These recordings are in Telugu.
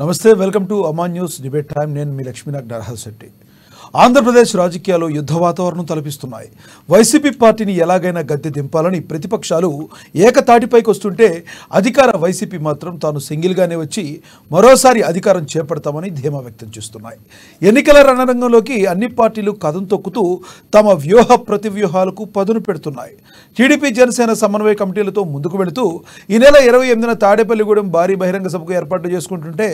నమస్తే, welcome to Aman news debate time. నేను మీ లక్ష్మీనాగ్ నరహల్ శెట్టి. ఆంధ్రప్రదేశ్ రాజకీయాలు యుద్ధ వాతావరణం తలపిస్తున్నాయి. వైసీపీ పార్టీని ఎలాగైనా గద్దె దింపాలని ప్రతిపక్షాలు ఏకతాటిపైకి వస్తుంటే అధికార వైసీపీ మాత్రం తాను సింగిల్గానే వచ్చి మరోసారి అధికారం చేపడతామని ధీమా వ్యక్తం చేస్తున్నాయి. ఎన్నికల రణరంగంలోకి అన్ని పార్టీలు కదం తొక్కుతూ తమ వ్యూహ ప్రతివ్యూహాలకు పదును పెడుతున్నాయి. టీడీపీ జనసేన సమన్వయ కమిటీలతో ముందుకు వెళుతూ ఈ నెల 28న తాడేపల్లిగూడెం భారీ బహిరంగ సభకు ఏర్పాట్లు చేసుకుంటుంటే,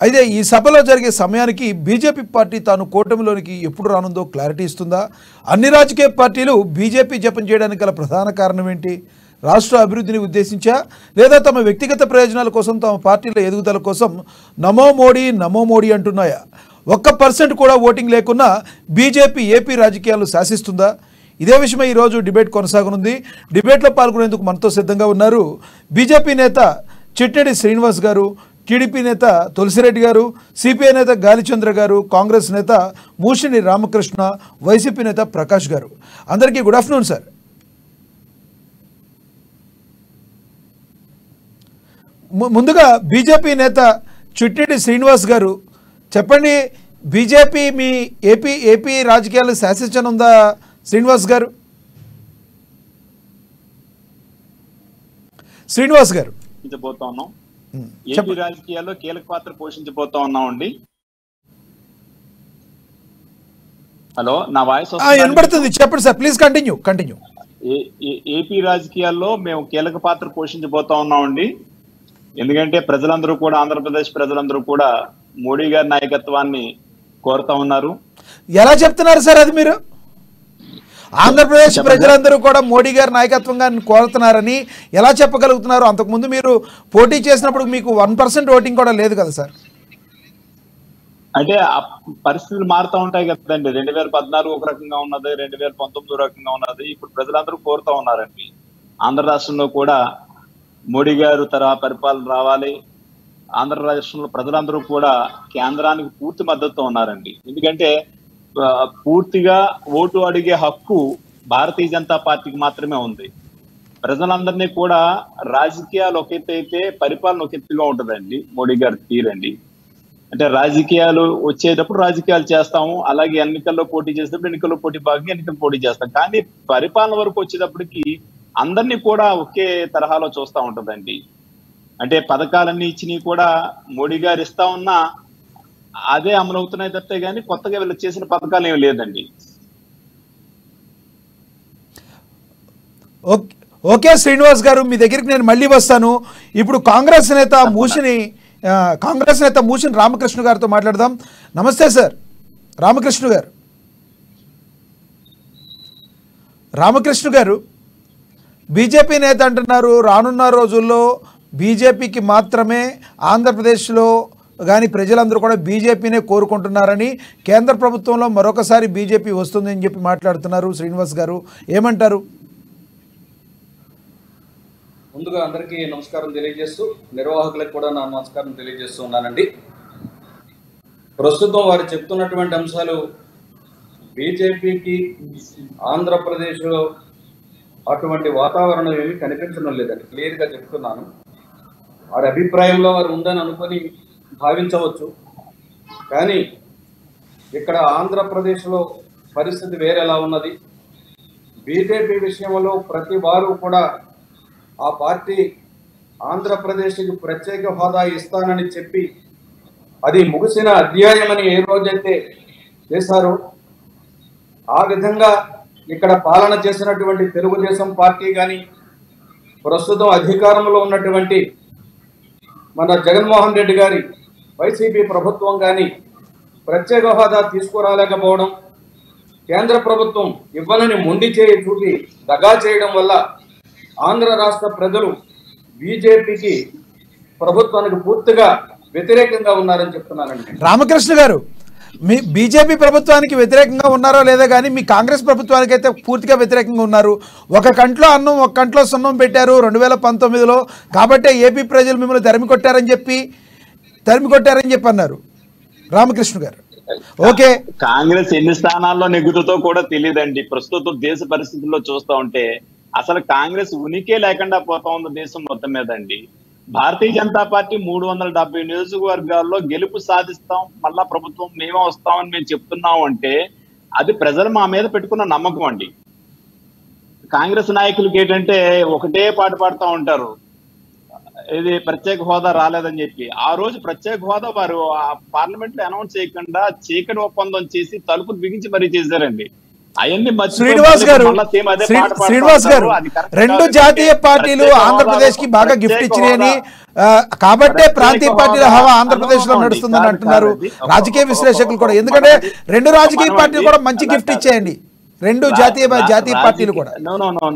అయితే ఈ సభలో జరిగే సమయానికి బీజేపీ పార్టీ తాను కూటమిలోనికి ఎప్పుడు రానుందో క్లారిటీ ఇస్తుందా? అన్ని రాజకీయ పార్టీలు బీజేపీ జపం చేయడానికి గల ప్రధాన కారణం ఏంటి? రాష్ట్ర అభివృద్ధిని ఉద్దేశించా, లేదా తమ వ్యక్తిగత ప్రయోజనాల కోసం, తమ పార్టీల ఎదుగుదల కోసం నమో మోడీ అంటున్నాయా? 1% కూడా ఓటింగ్ లేకున్నా బీజేపీ ఏపీ రాజకీయాలు శాసిస్తుందా? ఇదే విషయమై ఈరోజు డిబేట్ కొనసాగనుంది. డిబేట్లో పాల్గొనేందుకు మనతో సిద్ధంగా ఉన్నారు బీజేపీ నేత చిట్టెడి శ్రీనివాస్ గారు, టీడీపీ నేత తులసిరెడ్డి గారు, సిపిఐ నేత గాలిచంద్ర గారు, కాంగ్రెస్ నేత మూషిని రామకృష్ణ, వైసీపీ నేత ప్రకాష్ గారు. అందరికీ గుడ్ ఆఫ్టర్నూన్ సార్. ముందుగా బీజేపీ నేత చిట్టెడి శ్రీనివాస్ గారు చెప్పండి, బీజేపీ మీ ఏపీ రాజకీయాలు శాసించనుందా? శ్రీనివాస్ గారు. శ్రీనివాస్ గారు, ఏపీ రాజకీయాల్లో కీలక పాత్ర పోషించబోతా ఉన్నామండి. హలో, నా వాయిస్ వినబడుతుంది, చెప్పండి సార్, ప్లీజ్ కంటిన్యూ. ఏపీ రాజకీయాల్లో మేము కీలక పాత్ర పోషించబోతా ఉన్నామండి. ఎందుకంటే ప్రజలందరూ కూడా, ఆంధ్రప్రదేశ్ ప్రజలందరూ కూడా మోడీ గారి నాయకత్వాన్ని కోరుతా ఉన్నారు. ఎలా చెప్తున్నారు సార్ అది? మీరు ఆంధ్రప్రదేశ్ ప్రజలందరూ కూడా మోడీ గారి నాయకత్వంగా కోరుతున్నారని ఎలా చెప్పగలుగుతున్నారు? అంతకుముందు మీరు పోటీ చేసినప్పుడు మీకు 1% ఓటింగ్ కూడా లేదు కదా సార్. అంటే ఆ పరిస్థితులు మారుతూ ఉంటాయి కదండి. 2014 ఒక రకంగా ఉన్నది, 2019 రకంగా ఉన్నది. ఇప్పుడు ప్రజలందరూ కోరుతా ఉన్నారండి, ఆంధ్ర రాష్ట్రంలో కూడా మోడీ గారు తరహా పరిపాలన రావాలి. ఆంధ్ర రాష్ట్రంలో ప్రజలందరూ కూడా కేంద్రానికి పూర్తి మద్దతు ఉన్నారండి. ఎందుకంటే పూర్తిగా ఓటు అడిగే హక్కు భారతీయ జనతా పార్టీకి మాత్రమే ఉంది. ప్రజలందరినీ కూడా రాజకీయాలు ఒక ఎత్తు అయితే పరిపాలన ఒక ఎత్తుగా ఉంటుందండి. మోడీ గారి తీరండి. అంటే రాజకీయాలు వచ్చేటప్పుడు రాజకీయాలు చేస్తాము, అలాగే ఎన్నికల్లో పోటీ చేసేటప్పుడు ఎన్నికల్లో భాగంగా ఎన్నికలు పోటీ చేస్తాం. కానీ పరిపాలన వరకు వచ్చేటప్పటికి అందరినీ కూడా ఒకే తరహాలో చూస్తూ ఉంటుందండి. అంటే పథకాలన్నీ ఇచ్చినవి కూడా మోడీ గారు ఇస్తా ఉన్నా అదే అమలు అవుతున్నాయి తప్పే కానీ కొత్తగా వీళ్ళు చేసిన పథకాలు ఏమి లేదండి. ఓకే శ్రీనివాస్ గారు, మీ దగ్గరికి నేను మళ్ళీ వస్తాను. ఇప్పుడు కాంగ్రెస్ నేత మూషిని రామకృష్ణ గారితో మాట్లాడదాం. నమస్తే సార్ రామకృష్ణ గారు. బీజేపీ నేత అంటున్నారు, రానున్న రోజుల్లో బీజేపీకి మాత్రమే ఆంధ్రప్రదేశ్లో కానీ ప్రజలందరూ కూడా బీజేపీనే కోరుకుంటున్నారని, కేంద్ర ప్రభుత్వంలో మరొకసారి బీజేపీ వస్తుందని చెప్పి మాట్లాడుతున్నారు. శ్రీనివాస్ గారు ఏమంటారు? ముందుగా అందరికీ నమస్కారం తెలియజేస్తూ, నిర్వాహకులకు కూడా నా నమస్కారం తెలియజేస్తూ ఉన్నానండి. ప్రస్తుతం వారు చెప్తున్నటువంటి అంశాలు బీజేపీకి ఆంధ్రప్రదేశ్లో అటువంటి వాతావరణం ఏమీ కనిపించడం లేదండి. క్లియర్గా చెప్తున్నాను. వారి అభిప్రాయంలో వారు ఉందని అనుకొని భావించవచ్చు, కానీ ఇక్కడ ఆంధ్రప్రదేశ్లో పరిస్థితి వేరేలా ఉన్నది. బీజేపీ విషయంలో ప్రతి వారు కూడా ఆ పార్టీ ఆంధ్రప్రదేశ్కి ప్రత్యేక హోదా ఇస్తానని చెప్పి అది ముగిసిన అధ్యాయమని ఏ రోజైతే చేశారో ఆ విధంగా ఇక్కడ పాలన చేసినటువంటి తెలుగుదేశం పార్టీ కానీ, ప్రస్తుతం అధికారంలో ఉన్నటువంటి మన జగన్మోహన్ రెడ్డి గారి వైసీపీ ప్రభుత్వం కానీ ప్రత్యేక హోదా తీసుకురాలేకపోవడం, కేంద్ర ప్రభుత్వం ఇవ్వాలని మొండి చేయి చూపి దగా చేయడం వల్ల ఆంధ్ర రాష్ట్ర ప్రజలు బీజేపీకి ప్రభుత్వానికి పూర్తిగా వ్యతిరేకంగా ఉన్నారని చెప్తున్నానండి. రామకృష్ణ గారు, మీ బీజేపీ ప్రభుత్వానికి వ్యతిరేకంగా ఉన్నారో లేదో కానీ మీ కాంగ్రెస్ ప్రభుత్వానికి అయితే పూర్తిగా వ్యతిరేకంగా ఉన్నారు. ఒక కంట్లో అన్నం ఒక కంట్లో సున్నం పెట్టారు 2019లో. కాబట్టే ఏపీ ప్రజలు మిమ్మల్ని తరిమి కొట్టారని చెప్పి అన్నారు రామకృష్ణ గారు. ఓకే, కాంగ్రెస్ ఎన్ని స్థానాల్లో నెగ్గుతుందో కూడా తెలియదండి. ప్రస్తుతం దేశ పరిస్థితుల్లో చూస్తూ ఉంటే అసలు కాంగ్రెస్ ఉనికే లేకుండా పోతా ఉంది దేశం మొత్తం మీద అండి. భారతీయ జనతా పార్టీ 370 నియోజకవర్గాల్లో గెలుపు సాధిస్తాం, మళ్ళా ప్రభుత్వం మేమే వస్తామని మేము చెప్తున్నాం అంటే అది ప్రజలు మా మీద పెట్టుకున్న నమ్మకం అండి. కాంగ్రెస్ నాయకులకి ఏంటంటే ఒకటే పాట పాడుతూ ఉంటారు, ఇది ప్రత్యేక హోదా రాలేదని చెప్పి. ఆ రోజు ప్రత్యేక హోదా వారు పార్లమెంట్ లో అనౌన్స్ చేయకుండా చీకటి ఒప్పందం చేసి తలుపులు బిగించి మరీ చేశారండి. అవన్నీ శ్రీనివాస్ గారు రెండు జాతీయ పార్టీలు ఆంధ్రప్రదేశ్ కి బాగా గిఫ్ట్ ఇచ్చినాయని, కాబట్టే ప్రాంతీయ పార్టీల హవా ఆంధ్రప్రదేశ్ లో నడుస్తుందని అంటున్నారు రాజకీయ విశ్లేషకులు కూడా. ఎందుకంటే రెండు రాజకీయ పార్టీలు కూడా మంచి గిఫ్ట్ ఇచ్చేయండి, రెండు జాతీయ పార్టీలు కూడా.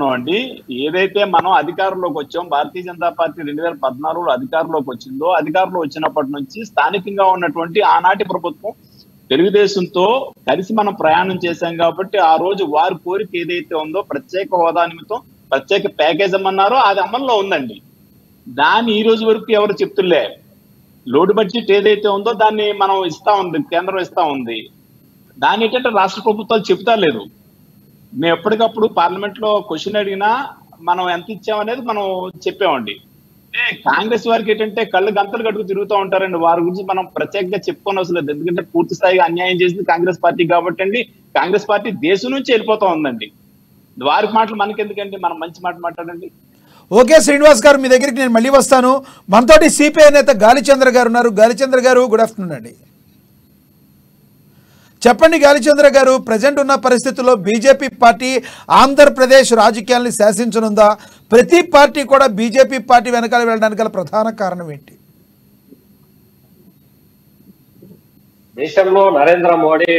నో అండి, ఏదైతే మనం అధికారంలోకి వచ్చాం, భారతీయ జనతా పార్టీ 2014లో అధికారంలోకి వచ్చిందో, అధికారంలో వచ్చినప్పటి నుంచి స్థానికంగా ఉన్నటువంటి ఆనాటి ప్రభుత్వం తెలుగుదేశంతో కలిసి మనం ప్రయాణం చేశాం కాబట్టి ఆ రోజు వారి కోరిక ఏదైతే ఉందో ప్రత్యేక హోదా నిమిత్తం ప్రత్యేక ప్యాకేజ్ అమ్మన్నారో అది అమల్లో ఉందండి. దాన్ని ఈ రోజు వరకు ఎవరు చెప్తులే. లోడ్ బడ్జెట్ ఏదైతే ఉందో దాన్ని మనం ఇస్తా ఉంది, కేంద్రం ఇస్తా ఉంది. దాన్ని ఏంటంటే రాష్ట్ర ప్రభుత్వాలు చెప్తా లేదు. మేము ఎప్పటికప్పుడు పార్లమెంట్ లో క్వశ్చన్ అడిగినా మనం ఎంత ఇచ్చామనేది మనం చెప్పామండి. కాంగ్రెస్ వారికి ఏంటంటే కళ్ళు గంతలు కట్టుకు తిరుగుతూ ఉంటారండి. వారి గురించి మనం ప్రత్యేకంగా చెప్పుకోని అవసరం లేదు. ఎందుకంటే పూర్తి స్థాయిగా అన్యాయం చేసింది కాంగ్రెస్ పార్టీ కాబట్టి అండి. కాంగ్రెస్ పార్టీ దేశం నుంచి వెళ్ళిపోతా ఉందండి. వారి మాటలు మనకెందుకండి, మనం మంచి మాట మాట్లాడండి. ఓకే శ్రీనివాస్ గారు, మీ దగ్గరికి నేను మళ్ళీ వస్తాను. మనతోటి సిపిఐ నేత గాలిచంద్ర గారు ఉన్నారు. గాలిచంద్ర గారు, గుడ్ ఆఫ్టర్నూన్ అండి. చెప్పండి గాలిచంద్ర గారు, ప్రజెంట్ ఉన్న పరిస్థితుల్లో బీజేపీ పార్టీ ఆంధ్రప్రదేశ్ రాజకీయాల్ని శాసించనుందా? ప్రతి పార్టీ కూడా బీజేపీ పార్టీ వెనకాల వెళ్ళడానికి గల ప్రధాన కారణం ఏంటి? దేశంలో నరేంద్ర మోడీ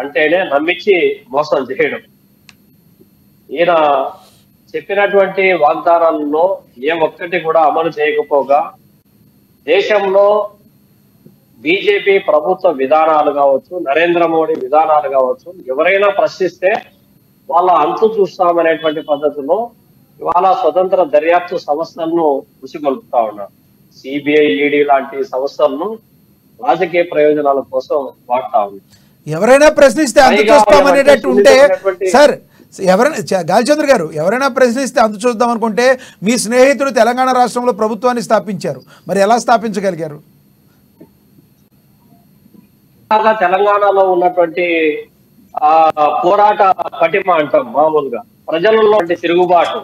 అంటేనే నమ్మించి మోసం చేయడం. ఈయన చెప్పినటువంటి వాగ్దానాలలో ఏ ఒక్కటి కూడా అమలు చేయకపోగా దేశంలో బీజేపీ ప్రభుత్వ విధానాలు కావచ్చు, నరేంద్ర మోడీ విధానాలు కావచ్చు, ఎవరైనా ప్రశ్నిస్తే వాళ్ళ అంతు చూస్తామనేటువంటి పద్ధతిలో ఇవాళ స్వతంత్ర దర్యాప్తు సంస్థలను ఉసిగొల్పుతా ఉన్నారు. సిబిఐ, ఈడీ లాంటి సంస్థలను రాజకీయ ప్రయోజనాల కోసం వాడుతా ఉన్నారు. ఎవరైనా ప్రశ్నిస్తే అంతు చూస్తామనేటట్టు ఉంటే సార్, ఎవరైనా గాలిచంద్ర గారు ఎవరైనా ప్రశ్నిస్తే అంతు చూద్దాం అనుకుంటే మీ స్నేహితుడు తెలంగాణ రాష్ట్రంలో ప్రభుత్వాన్ని స్థాపించారు, మరి ఎలా స్థాపించగలిగారు? తెలంగాణలో ఉన్నటువంటి పోరాట పటిమ అంటాం మామూలుగా, ప్రజలలో తిరుగుబాటు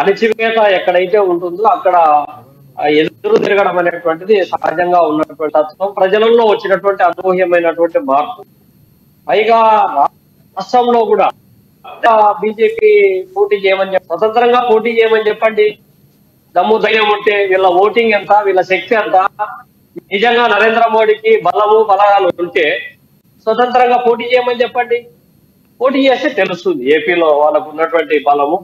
అణచివేత ఎక్కడైతే ఉంటుందో అక్కడ ఎదురు తిరగడం అనేటువంటిది సహజంగా ఉన్నటువంటి తత్వం, ప్రజలలో వచ్చినటువంటి అనూహ్యమైనటువంటి మార్పు. పైగా రాష్ట్రంలో కూడా బీజేపీ పోటీ చేయమని స్వతంత్రంగా పోటీ చేయమని చెప్పండి. దమ్ము ధైర్యం ఉంటే వీళ్ళ ఓటింగ్ ఎంత, వీళ్ళ శక్తి ఎంత, నిజంగా నరేంద్ర మోడీకి బలము బలగాలు ఉంటే స్వతంత్రంగా పోటీ చేయమని చెప్పండి. పోటీ చేస్తే తెలుస్తుంది ఏపీలో వాళ్ళకు ఉన్నటువంటి బలము,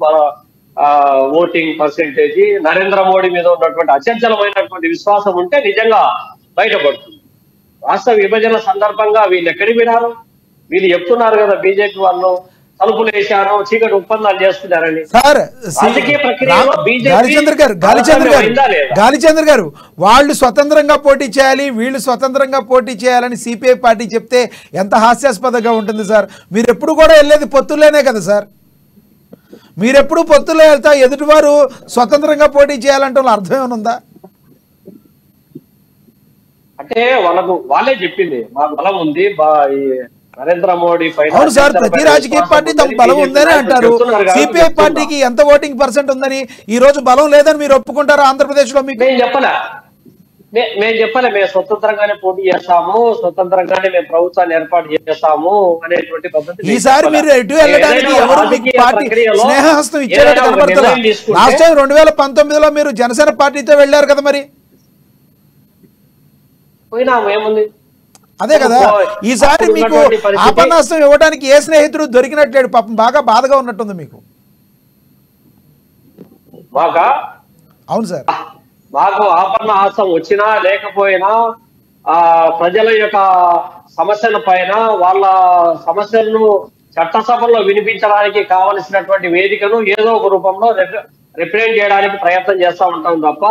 ఓటింగ్ పర్సెంటేజ్, నరేంద్ర మోడీ మీద ఉన్నటువంటి అచంచలమైనటువంటి విశ్వాసం ఉంటే నిజంగా బయటపడుతుంది. రాష్ట్ర విభజన సందర్భంగా వీళ్ళు ఎక్కడికి వినారు? వీళ్ళు చెప్తున్నారు కదా బీజేపీ వాళ్ళు తలుపులు వేశారు, చీకటి ఒప్పందాలు చేస్తున్నారని. సార్ గాలిచంద్ర గారు, వాళ్ళు స్వతంత్రంగా పోటీ చేయాలి, వీళ్ళు స్వతంత్రంగా పోటీ చేయాలని సిపిఐ పార్టీ చెప్తే ఎంత హాస్యాస్పదంగా ఉంటుంది సార్. మీరు ఎప్పుడు కూడా వెళ్ళేది పొత్తుల్లోనే కదా సార్, మీరెప్పుడు పొత్తుల్లో వెళ్తా ఎదుటివారు స్వతంత్రంగా పోటీ చేయాలంటే అర్థం ఏమనుందా? అంటే వాళ్ళే చెప్పింది మాకు బలం ఉంది నరేంద్ర మోడీ పైన. అవును సార్, ప్రతి రాజకీయ పార్టీ తమ బలం ఉందని అంటారు. సిపిఐ పార్టీకి ఎంత ఓటింగ్ పర్సెంట్ ఉందని, ఈ రోజు బలం లేదని మీరు ఒప్పుకుంటారా ఆంధ్రప్రదేశ్ లో? మీకు మేము చెప్పలే మేము స్వతంత్రంగానే పోటీ చేస్తాము, స్వతంత్రంగానే మేము ప్రభుత్వాన్ని ఏర్పాటు చేస్తాము అనేటువంటి పద్ధతి. ఈసారి మీరు ఎటు వెళ్ళడానికి ఎవరు మీకు పార్టీ స్నేహహస్తం ఇచ్చేటట్టు కనబడతారా? లాస్ట్ టైం 2019లో మీరు జనసేన పార్టీతో వెళ్ళారు కదా, మరి పోయినాము ఏముంది? అదే కదా, ఈసారి మీకు ఆపన్నాస్తం ఇవ్వడానికి ఏ స్నేహితుడు దొరికినట్లేడు, పాపం బాగా బాధగా ఉన్నట్టుంది మీకు. అవును సార్, మాకు ఆపన్న హాసం వచ్చినా లేకపోయినా ప్రజల యొక్క సమస్యల పైన వాళ్ళ సమస్యలను చట్టసభల్లో వినిపించడానికి కావలసినటువంటి వేదికను ఏదో ఒక రూపంలో రిప్రజెంట్ చేయడానికి ప్రయత్నం చేస్తూ ఉంటాం తప్ప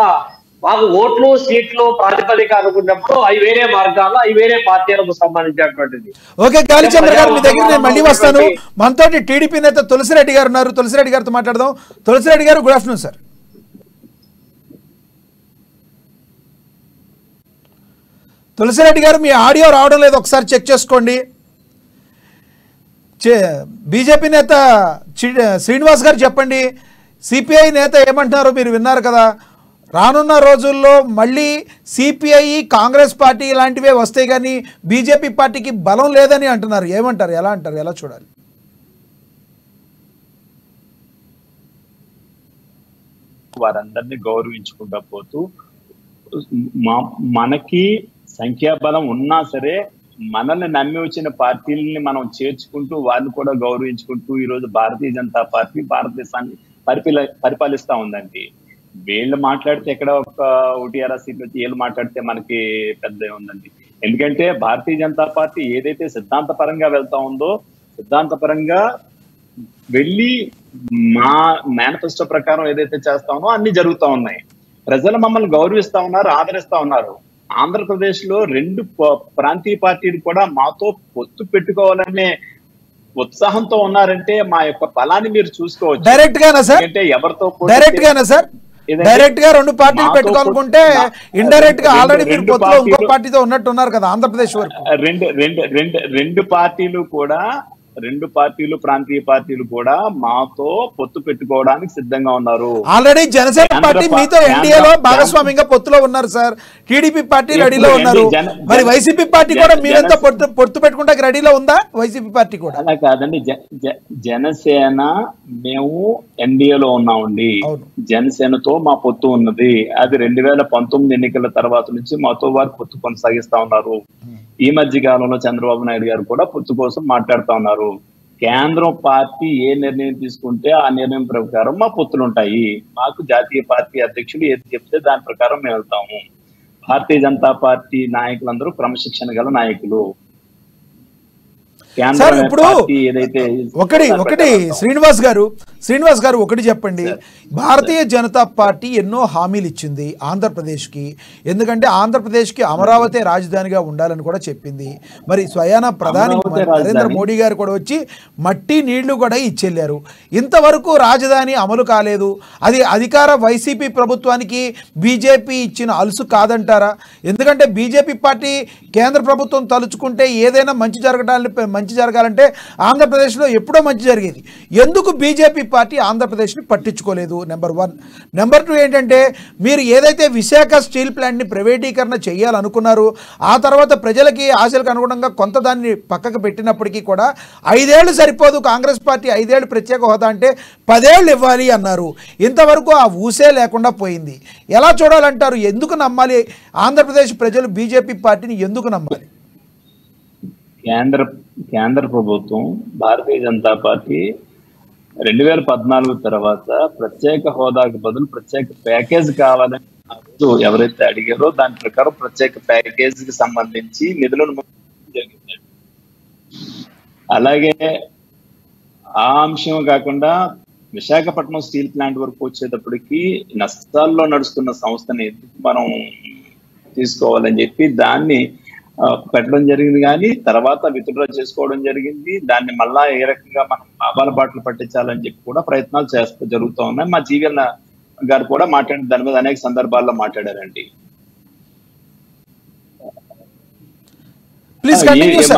మాకు ఓట్లు సీట్లు ప్రాతిపదిక అనుకున్నప్పుడు అవి వేరే మార్గాల్లో అవి వేరే పార్టీలకు సంబంధించినటువంటిది. ఓకే గాలిచంద్ర గారు, మీ దగ్గర నేను మళ్ళీ వస్తాను. మనతో టీడీపీ నేత తులసిరెడ్డి గారు ఉన్నారు, తులసిరెడ్డి గారితో మాట్లాడదాం. తులసిరెడ్డి గారు, గుడ్ ఆఫ్టర్నూన్ సార్. తులసిరెడ్డి గారు మీ ఆడియో రావడం లేదు, ఒకసారి చెక్ చేసుకోండి. బీజేపీ నేత శ్రీనివాస్ గారు చెప్పండి, సిపిఐ నేత ఏమంటున్నారో మీరు విన్నారు కదా. రానున్న రోజుల్లో మళ్ళీ సిపిఐ కాంగ్రెస్ పార్టీ ఇలాంటివే వస్తాయి కానీ బీజేపీ పార్టీకి బలం లేదని అంటున్నారు. ఏమంటారు, ఎలా అంటారు, ఎలా చూడాలి? వారందరినీ గౌరవించుకుంటా పోతూ మనకి సంఖ్యాబలం ఉన్నా సరే మనల్ని నమ్మి వచ్చిన పార్టీలని మనం చేర్చుకుంటూ వారిని కూడా గౌరవించుకుంటూ ఈరోజు భారతీయ జనతా పార్టీ భారతదేశాన్ని పరిపాలిస్తా ఉందండి. వీళ్ళు మాట్లాడితే ఎక్కడ ఒకటి అర సీట్లు వచ్చి వీళ్ళు మాట్లాడితే మనకి పెద్ద ఉందండి. ఎందుకంటే భారతీయ జనతా పార్టీ ఏదైతే సిద్ధాంతపరంగా వెళ్తా ఉందో సిద్ధాంతపరంగా వెళ్ళి మా మేనిఫెస్టో ప్రకారం ఏదైతే చేస్తామో అన్ని జరుగుతూ ఉన్నాయి. ప్రజలు మమ్మల్ని గౌరవిస్తా ఉన్నారు, ఆదరిస్తా ఉన్నారు. ఆంధ్రప్రదేశ్ లో 2 ప్రాంతీయ పార్టీలు కూడా మాతో పొత్తు పెట్టుకోవాలనే ఉత్సాహంతో ఉన్నారంటే మా యొక్క బలాన్ని మీరు చూసుకోవచ్చు. డైరెక్ట్ గానా సార్? అంటే ఎవరితో డైరెక్ట్ గానా సార్? డైరెక్ట్ గా 2 పార్టీలు పెట్టుకోవాలనుకుంటే ఇండైరెక్ట్ గా ఆల్రెడీ మీరు పొత్తులో ఇంకో పార్టీతో ఉన్నట్టు ఉన్నారు కదా ఆంధ్రప్రదేశ్ వరకు. రెండు పార్టీలు ప్రాంతీయ పార్టీలు కూడా మాతో పొత్తు పెట్టుకోవడానికి సిద్ధంగా ఉన్నారు. ఆల్రెడీ జనసేన పార్టీ మీతో ఎన్డీఏలో భాగస్వామ్యంగా పొత్తులో ఉన్నారు సార్. టీడీపీ పార్టీ రెడీలో ఉన్నారు. మరి వైసీపీ పార్టీ కూడా మీరంతా పొత్తు పెట్టుకుంటే రెడీలో ఉందా వైసీపీ పార్టీ కూడా? అలా కాదండి, జనసేన మేము ఎన్డీఏలో ఉన్నామండి. జనసేనతో మా పొత్తు ఉన్నది. అది 2019 ఎన్నికల తర్వాత నుంచి మాతో వారు పొత్తు కొనసాగిస్తా ఉన్నారు. ఈ మధ్య కాలంలో చంద్రబాబు నాయుడు గారు కూడా పొత్తు కోసం మాట్లాడుతా ఉన్నారు. కేంద్రం పార్టీ ఏ నిర్ణయం తీసుకుంటే ఆ నిర్ణయం ప్రకారం మా పొత్తులు ఉంటాయి. మాకు జాతీయ పార్టీ అధ్యక్షుడు ఏది చెప్తే దాని ప్రకారం మేము వెళ్తాము. భారతీయ జనతా పార్టీ నాయకులందరూ క్రమశిక్షణ గల నాయకులు. సార్ ఇప్పుడు ఒకటి శ్రీనివాస్ గారు ఒకటి చెప్పండి. భారతీయ జనతా పార్టీ ఎన్నో హామీలు ఇచ్చింది ఆంధ్రప్రదేశ్కి. ఎందుకంటే ఆంధ్రప్రదేశ్కి అమరావతి రాజధానిగా ఉండాలని కూడా చెప్పింది. మరి స్వయాన ప్రధాని నరేంద్ర మోడీ గారు కూడా వచ్చి మట్టి నీళ్లు కూడా ఇచ్చెళ్ళారు. ఇంతవరకు రాజధాని అమలు కాలేదు. అది అధికార వైసీపీ ప్రభుత్వానికి బీజేపీ ఇచ్చిన అలుసు కాదంటారా? ఎందుకంటే బీజేపీ పార్టీ కేంద్ర ప్రభుత్వం తలుచుకుంటే ఏదైనా మంచి జరగాలంటే ఆంధ్రప్రదేశ్లో ఎప్పుడో మంచి జరిగేది. ఎందుకు బీజేపీ పార్టీ ఆంధ్రప్రదేశ్ని పట్టించుకోలేదు? నెంబర్ 1. నెంబర్ 2 ఏంటంటే మీరు ఏదైతే విశాఖ స్టీల్ ప్లాంట్ని ప్రైవేటీకరణ చేయాలనుకున్నారు, ఆ తర్వాత ప్రజలకి ఆశలకు అనుగుణంగా కొంత దాన్ని పక్కకు పెట్టినప్పటికీ కూడా 5 ఏళ్ళు సరిపోదు, కాంగ్రెస్ పార్టీ 5 ఏళ్ళు ప్రత్యేక హోదా అంటే 10 ఏళ్ళు ఇవ్వాలి అన్నారు. ఇంతవరకు ఆ ఊసే లేకుండా పోయింది. ఎలా చూడాలంటారు? ఎందుకు నమ్మాలి ఆంధ్రప్రదేశ్ ప్రజలు బీజేపీ పార్టీని? ఎందుకు నమ్మాలి? కేంద్ర ప్రభుత్వం భారతీయ జనతా పార్టీ 2014 తర్వాత ప్రత్యేక హోదాకు బదులు ప్రత్యేక ప్యాకేజ్ కావాలని ఎవరైతే అడిగారో దాని ప్రకారం ప్రత్యేక ప్యాకేజ్ కి సంబంధించి నిధులను జరిగింది. అలాగే ఆ అంశం కాకుండా విశాఖపట్నం స్టీల్ ప్లాంట్ వరకు వచ్చేటప్పటికి నష్టాల్లో నడుస్తున్న సంస్థని మనం తీసుకోవాలని చెప్పి దాన్ని పెట్టడం జరిగింది. కానీ తర్వాత విత్డ్రా చేసుకోవడం జరిగింది. దాన్ని మళ్ళా ఏ రకంగా మనం లాభాల బాటలు పట్టించాలని చెప్పి కూడా ప్రయత్నాలు జరుగుతూ ఉన్నాయి. మా జీవన్ గారు కూడా మాట్లాడిన దాని మీద అనేక సందర్భాల్లో మాట్లాడారండి.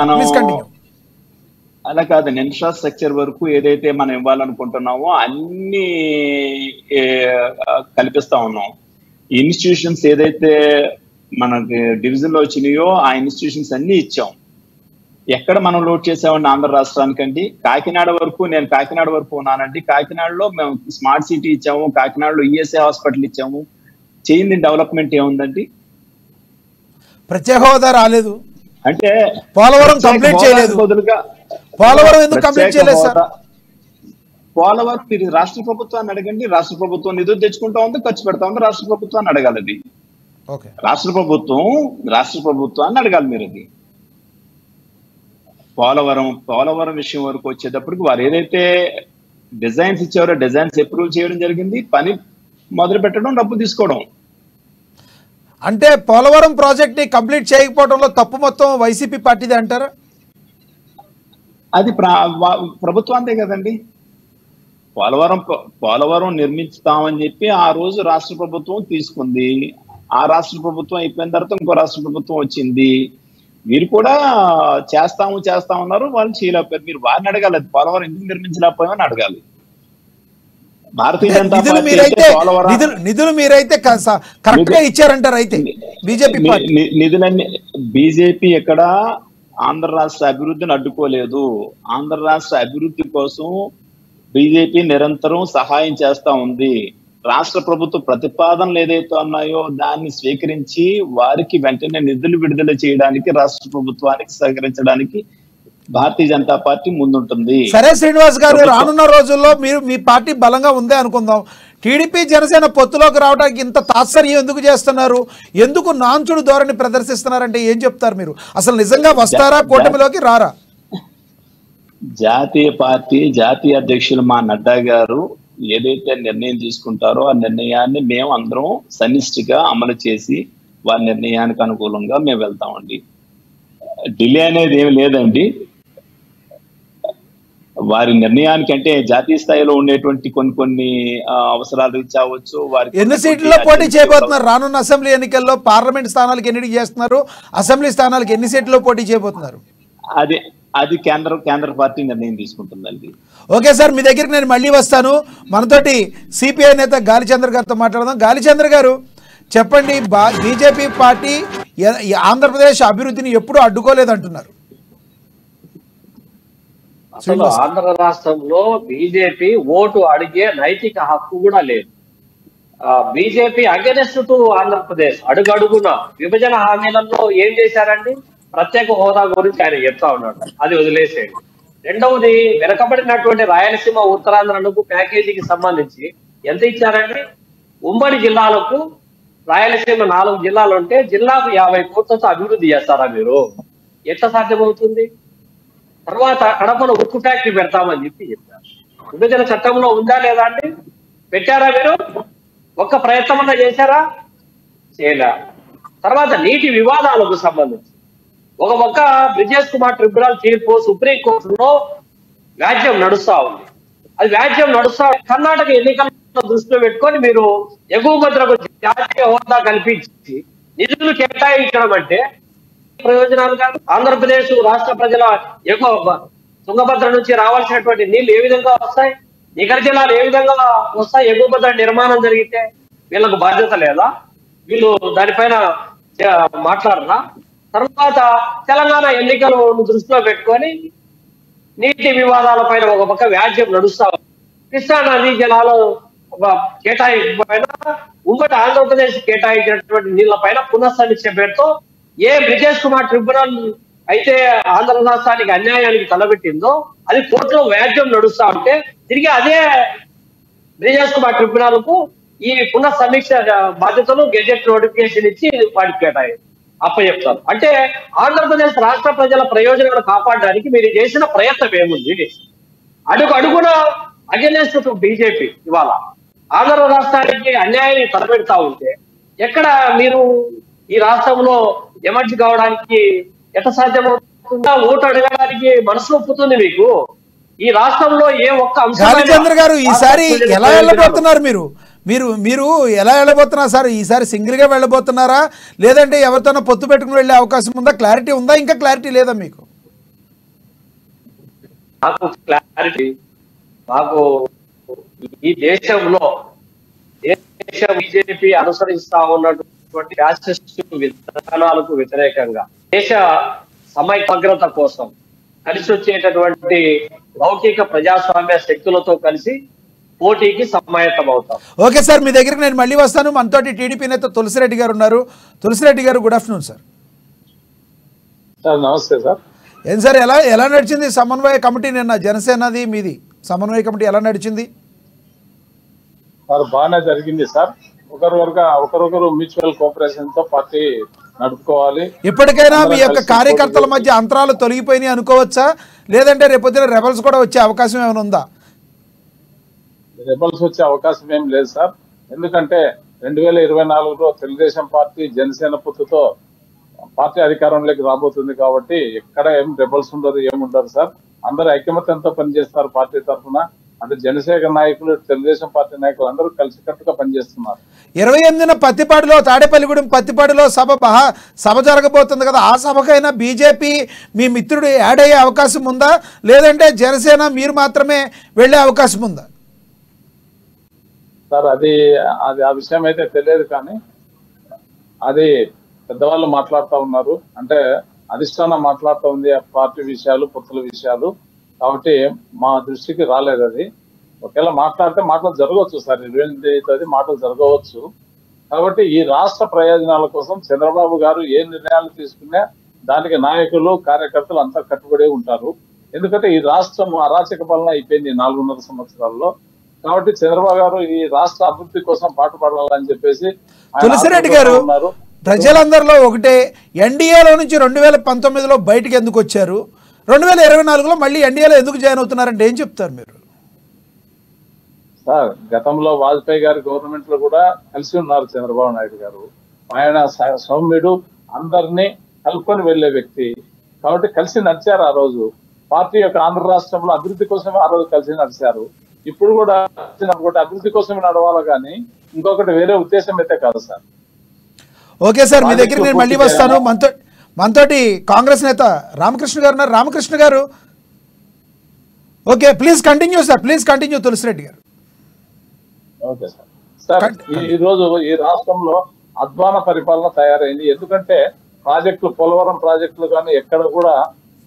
మనం అలా కాదండి, ఇన్ఫ్రాస్ట్రక్చర్ వరకు ఏదైతే మనం ఇవ్వాలనుకుంటున్నామో అన్ని కల్పిస్తా ఉన్నాం. ఇన్స్టిట్యూషన్స్ ఏదైతే మనకి డివిజన్ లో వచ్చినాయో ఆ ఇన్స్టిట్యూషన్స్ అన్ని ఇచ్చాం. ఎక్కడ మనం లోడ్ చేసామండి ఆంధ్ర రాష్ట్రానికండి? కాకినాడ వరకు. నేను కాకినాడ వరకు ఉన్నానండి. కాకినాడలో మేము స్మార్ట్ సిటీ ఇచ్చాము, కాకినాడలో ఈఎస్ఐ హాస్పిటల్ ఇచ్చాము. చేయింది డెవలప్మెంట్ ఏముందండి? ప్రత్యేక హోదా రాలేదు అంటే పోలవరం కంప్లీట్ చేయలేదు. పోలవరం ఎందుకు కంప్లీట్ చేయలేదు సార్? పోలవరం మీరు రాష్ట్ర ప్రభుత్వాన్ని అడగండి. రాష్ట్ర ప్రభుత్వం నిధులు తెచ్చుకుంటా ఉంది, ఖర్చు పెడతా ఉంది. రాష్ట్ర ప్రభుత్వాన్ని అడగాలి. రాష్ట్ర ప్రభుత్వాన్ని అడగాలి మీరు. అది పోలవరం విషయం వరకు వచ్చేటప్పటికి వారు ఏదైతే డిజైన్స్ ఇచ్చారో డిజైన్స్ అప్రూవ్ చేయడం జరిగింది. పని మొదలు పెట్టడం, డబ్బు తీసుకోవడం. అంటే పోలవరం ప్రాజెక్ట్ ని కంప్లీట్ చేయకపోవడంలో తప్పు మొత్తం వైసీపీ పార్టీదే అంటారా? అది ప్రభుత్వాంతే కదండి. పోలవరం నిర్మిస్తామని చెప్పి ఆ రోజు రాష్ట్ర ప్రభుత్వం తీసుకుంది. ఆ రాష్ట్ర ప్రభుత్వం అయిపోయిన తర్వాత ఇంకో రాష్ట్ర ప్రభుత్వం వచ్చింది. వీరు కూడా చేస్తామన్నారు, వాళ్ళు చేయలేకపోయారు. మీరు వారిని అడగాలి, పోలవరం ఎందుకు నిర్మించలేకపోయామని అడగాలి. భారతీయ జనతా నిధులు మీరైతే కరెక్ట్ గా ఇచ్చారంటారు. అయితే బీజేపీ నిధులన్నీ బీజేపీ ఎక్కడ ఆంధ్ర రాష్ట్ర అభివృద్ధిని అడ్డుకోలేదు. ఆంధ్ర రాష్ట్ర అభివృద్ధి కోసం బీజేపీ నిరంతరం సహాయం చేస్తా ఉంది. రాష్ట్ర ప్రభుత్వ ప్రతిపాదనలు ఏదైతే ఉన్నాయో దాన్ని స్వీకరించి వారికి వెంటనే నిధులు విడుదల చేయడానికి, రాష్ట్ర ప్రభుత్వానికి సహకరించడానికి భారతీయ జనతా పార్టీ ముందుంటుంది. సరే శ్రీనివాస్ గారు, రానున్న రోజుల్లో మీ పార్టీ బలంగా ఉందే అనుకుందాం. టీడీపీ జనసేన పొత్తులోకి రావడానికి ఇంత తాత్సర్యం ఎందుకు చేస్తున్నారు? ఎందుకు నాంచుడు ధోరణి ప్రదర్శిస్తున్నారంటే ఏం చెప్తారు మీరు? అసలు నిజంగా వస్తారా కూటమిలోకి, రారా? జాతీయ పార్టీ జాతీయ అధ్యక్షులు మా నడ్డా గారు ఏదైతే నిర్ణయం తీసుకుంటారో ఆ నిర్ణయాన్ని మేము అందరం సమిష్టిగా అమలు చేసి వారి నిర్ణయానికి అనుకూలంగా మేము వెళ్తామండి. డిలే అనేది ఏమి లేదండి. వారి నిర్ణయానికి అంటే జాతీయ స్థాయిలో ఉండేటువంటి కొన్ని అవసరాలు రీచావచ్చు. వారి ఎన్ని సీట్లలో పోటీ చేయబోతున్నారు రానున్న అసెంబ్లీ ఎన్నికల్లో? పార్లమెంట్ స్థానాలకు ఎన్నిటికి చేస్తున్నారు? అసెంబ్లీ స్థానాలకు ఎన్ని సీట్లలో పోటీ చేయబోతున్నారు? అది కేంద్ర పార్టీ నిర్ణయం తీసుకుంటుందండి. ఓకే సార్, మీ దగ్గరికి నేను మళ్ళీ వస్తాను. మనతోటి సిపిఐ నేత గాలిచంద్ర గారితో మాట్లాడదాం. గాలిచంద్ర గారు చెప్పండి, బీజేపీ పార్టీ ఆంధ్రప్రదేశ్ అభివృద్ధిని ఎప్పుడూ అడ్డుకోలేదంటున్నారు. అసలు ఆంధ్ర రాష్ట్రంలో బీజేపీ ఓటు అడిగే నైతిక హక్కు కూడా లేదు. బీజేపీ అగెనెస్ట్ టు ఆంధ్రప్రదేశ్ అడుగడుగున విభజన హామీలలో ఏం చేశారండి? ప్రత్యేక హోదా గురించి ఆయన చెప్తా ఉన్నాడు, అది వదిలేసేయండి. రెండవది, వెనకబడినటువంటి రాయలసీమ ఉత్తరాంధ్రకు ప్యాకేజీకి సంబంధించి ఎంత ఇచ్చారండి? ఉమ్మడి జిల్లాలకు, రాయలసీమ 4 జిల్లాలు ఉంటే జిల్లాకు 50 కోట్లతో అభివృద్ధి చేస్తారా మీరు? ఎట్లా సాధ్యమవుతుంది? తర్వాత కడపలో ఉక్కు ఫ్యాక్టరీ పెడతామని చెప్పారు. విభజన చట్టంలో ఉందా లేదా అండి? పెట్టారా మీరు? ఒక్క ప్రయత్నం చేశారా? చేయలే. తర్వాత నీటి వివాదాలకు సంబంధించి ఒక పక్క బ్రిజేష్ కుమార్ ట్రిబ్యునల్ తీర్పు సుప్రీంకోర్టులో వ్యాజ్యం నడుస్తా ఉంది. అది వ్యాజ్యం నడుస్తా కర్ణాటక ఎన్నికలను దృష్టిలో పెట్టుకొని మీరు ఎగువ భద్రకు జాతీయ హోదా కల్పించి నిధులు కేటాయించడం అంటే ప్రయోజనాలు కాదు. ఆంధ్రప్రదేశ్ రాష్ట్ర ప్రజల ఎగువ తుంగభద్ర నుంచి రావాల్సినటువంటి నీళ్లు ఏ విధంగా వస్తాయి? నిగర్ జిల్లాలు ఏ విధంగా వస్తాయి? ఎగువ భద్ర నిర్మాణం జరిగితే వీళ్ళకు బాధ్యత లేదా? వీళ్ళు దానిపైన మాట్లాడరా? తర్వాత తెలంగాణ ఎన్నికలను దృష్టిలో పెట్టుకొని నీటి వివాదాల పైన ఒక పక్క వ్యాజ్యం నడుస్తా. కృష్ణా నదీ జలాలు కేటాయింపు పైన ఉమ్మడి ఆంధ్రప్రదేశ్ కేటాయించినటువంటి నీళ్ల పైన పునఃసమీక్ష పేరుతో ఏ బ్రిజేష్ కుమార్ ట్రిబ్యునల్ అయితే ఆంధ్ర రాష్ట్రానికి అన్యాయానికి తలబెట్టిందో అది కోర్టులో వ్యాజ్యం నడుస్తా ఉంటే తిరిగి అదే బ్రిజేష్ కుమార్ ట్రిబ్యునల్ కు ఈ పునఃసమీక్ష బాధ్యతలు గెజెట్ నోటిఫికేషన్ ఇచ్చి వాటికి కేటాయించారు, అప్పచెప్తారు. అంటే ఆంధ్రప్రదేశ్ రాష్ట్ర ప్రజల ప్రయోజనాలు కాపాడడానికి మీరు చేసిన ప్రయత్నం ఏముంది? అడుగున అగెనెస్ట్ టు బీజేపీ ఇవాళ ఆంధ్ర రాష్ట్రానికి అన్యాయాన్ని తలపెడతా ఉంటే ఎక్కడ మీరు ఈ రాష్ట్రంలో ఎమర్జీ కావడానికి ఎట్లా సాధ్యమవుతుందా? ఓటు అడగడానికి మనసు ఒప్పుతుంది మీకు? ఈ రాష్ట్రంలో ఏ ఒక్క గాలిచంద్ర గారు ఈసారి ఎలా వెళ్ళబోతున్నారు? మీరు ఎలా వెళ్ళబోతున్నారు సార్? ఈసారి సింగిల్ గా వెళ్ళబోతున్నారా, లేదంటే ఎవరితోనో పొత్తు పెట్టుకుని వెళ్ళే అవకాశం ఉందా? క్లారిటీ ఉందా? ఇంకా క్లారిటీ లేదా మీకు? నాకు క్లారిటీ, మాకు ఈ దేశంలో బీజేపీ అనుసరిస్తా ఉన్నటువంటి ఫ్యాసిస్ట్ విధానాలకు వ్యతిరేకంగా దేశ సమైక్యత కోసం కలిసి వచ్చేటటువంటి లౌకిక ప్రజాస్వామ్య శక్తులతో కలిసి పోటీకి సమాయత్తం అవుతాం. ఓకే సార్, మీ దగ్గరికి నేను మళ్ళీ వస్తాను. మనతోటి టీడీపీ నేత తులసిరెడ్డి గారు ఉన్నారు. తులసిరెడ్డి గారు, గుడ్ ఆఫ్టర్నూన్ సార్. నమస్తే సార్. ఏం సార్, ఎలా నడిచింది సమన్వయ కమిటీ? నిన్న జనసేనది మీది సమన్వయ కమిటీ ఎలా నడిచింది? బాగానే జరిగింది సార్. ఒకరొకరు మ్యూచువల్ కోఆపరేషన్ తో పార్టీ నడుపుకోవాలి. ఇప్పటికైనా మీ యొక్క కార్యకర్తల మధ్య అంతరాలు తొలగిపోయినాయి అనుకోవచ్చా, లేదంటే రేపొద్దున రెబల్స్ కూడా వచ్చే అవకాశం ఏమైనా ఉందా? రెబల్స్ వచ్చే అవకాశం ఏం లేదు సార్. ఎందుకంటే 2024లో తెలుగుదేశం పార్టీ జనసేన పొత్తుతో పార్టీ అధికారంలోకి రాబోతుంది కాబట్టి ఎక్కడ ఏం రెబల్స్ ఉండదు, ఏముండదు సార్. అందరూ ఐకమత్యంతో పనిచేస్తారు పార్టీ తరఫున. అంటే జనసేన నాయకులు, తెలుగుదేశం పార్టీ నాయకులు అందరూ కలిసికట్టుగా పనిచేస్తున్నారు. 28న పత్తిపాడులో, తాడేపల్లిగూడెం పత్తిపాడులో సభ జరగబోతుంది కదా, ఆ సభకైనా బీజేపీ మీ మిత్రుడు యాడ్ అయ్యే అవకాశం ఉందా, లేదంటే జనసేన మీరు మాత్రమే వెళ్ళే అవకాశం ఉందా? సార్ అది ఆ విషయం అయితే తెలియదు, కానీ అది పెద్దవాళ్ళు మాట్లాడుతూ ఉన్నారు. అంటే అధిష్టానం మాట్లాడుతూ ఉంది ఆ పార్టీ విషయాలు, పొత్తుల విషయాలు. కాబట్టి మా దృష్టికి రాలేదు అది. ఒకవేళ మాట్లాడితే మాటలు జరగవచ్చు సార్, 28వ మాటలు జరగవచ్చు. కాబట్టి ఈ రాష్ట్ర ప్రయోజనాల కోసం చంద్రబాబు గారు ఏ నిర్ణయాలు తీసుకున్నా దానికి నాయకులు, కార్యకర్తలు అంతా కట్టుబడి ఉంటారు. ఎందుకంటే ఈ రాష్ట్రం అరాచక పాలన అయిపోయింది 4.5 సంవత్సరాల్లో. కాబట్టి చంద్రబాబు గారు ఈ రాష్ట్ర అభివృద్ధి కోసం పాటుపడాలని చెప్పేసి తులసిరెడ్డి గారు, ప్రజలందరిలో ఒకటే, ఎన్డీఏలో నుంచి 2019లో బయటకు ఎందుకు వచ్చారు, 2024లో మళ్ళీ ఎన్డీఏలో ఎందుకు జాయిన్ అవుతున్నారంటే ఏం చెప్తారు మీరు? సార్ గతంలో వాజ్పేయి గారి గవర్నమెంట్ లో కూడా కలిసి ఉన్నారు చంద్రబాబు నాయుడు గారు. ఆయన సౌమ్యుడు, అందరినీ కలుపుకొని వెళ్లే వ్యక్తి. కాబట్టి కలిసి నడిచారు. ఆ రోజు పార్టీ యొక్క ఆంధ్ర రాష్ట్రంలో అభివృద్ధి కోసమే ఆ రోజు కలిసి నడిచారు. ఇప్పుడు కూడా అభివృద్ధి కోసమే నడవాలి, కానీ ఇంకొకటి వేరే ఉద్దేశం అయితే కాదు సార్. ఓకే సార్, మీ దగ్గర నేను మళ్ళీ వస్తాను. మనతోటి కాంగ్రెస్ నేత రామకృష్ణ గారు ఉన్నారు. Ramakrishna garu, okay, please continue sir, please continue Tulasireddy garu. Okay sir. Sir ఈ రోజు ఈ రాష్ట్రంలో అధ్వాన పరిపాలన తయారైంది. ఎందుకంటే ప్రాజెక్టులు, పోలవరం ప్రాజెక్టులు కానీ ఎక్కడ కూడా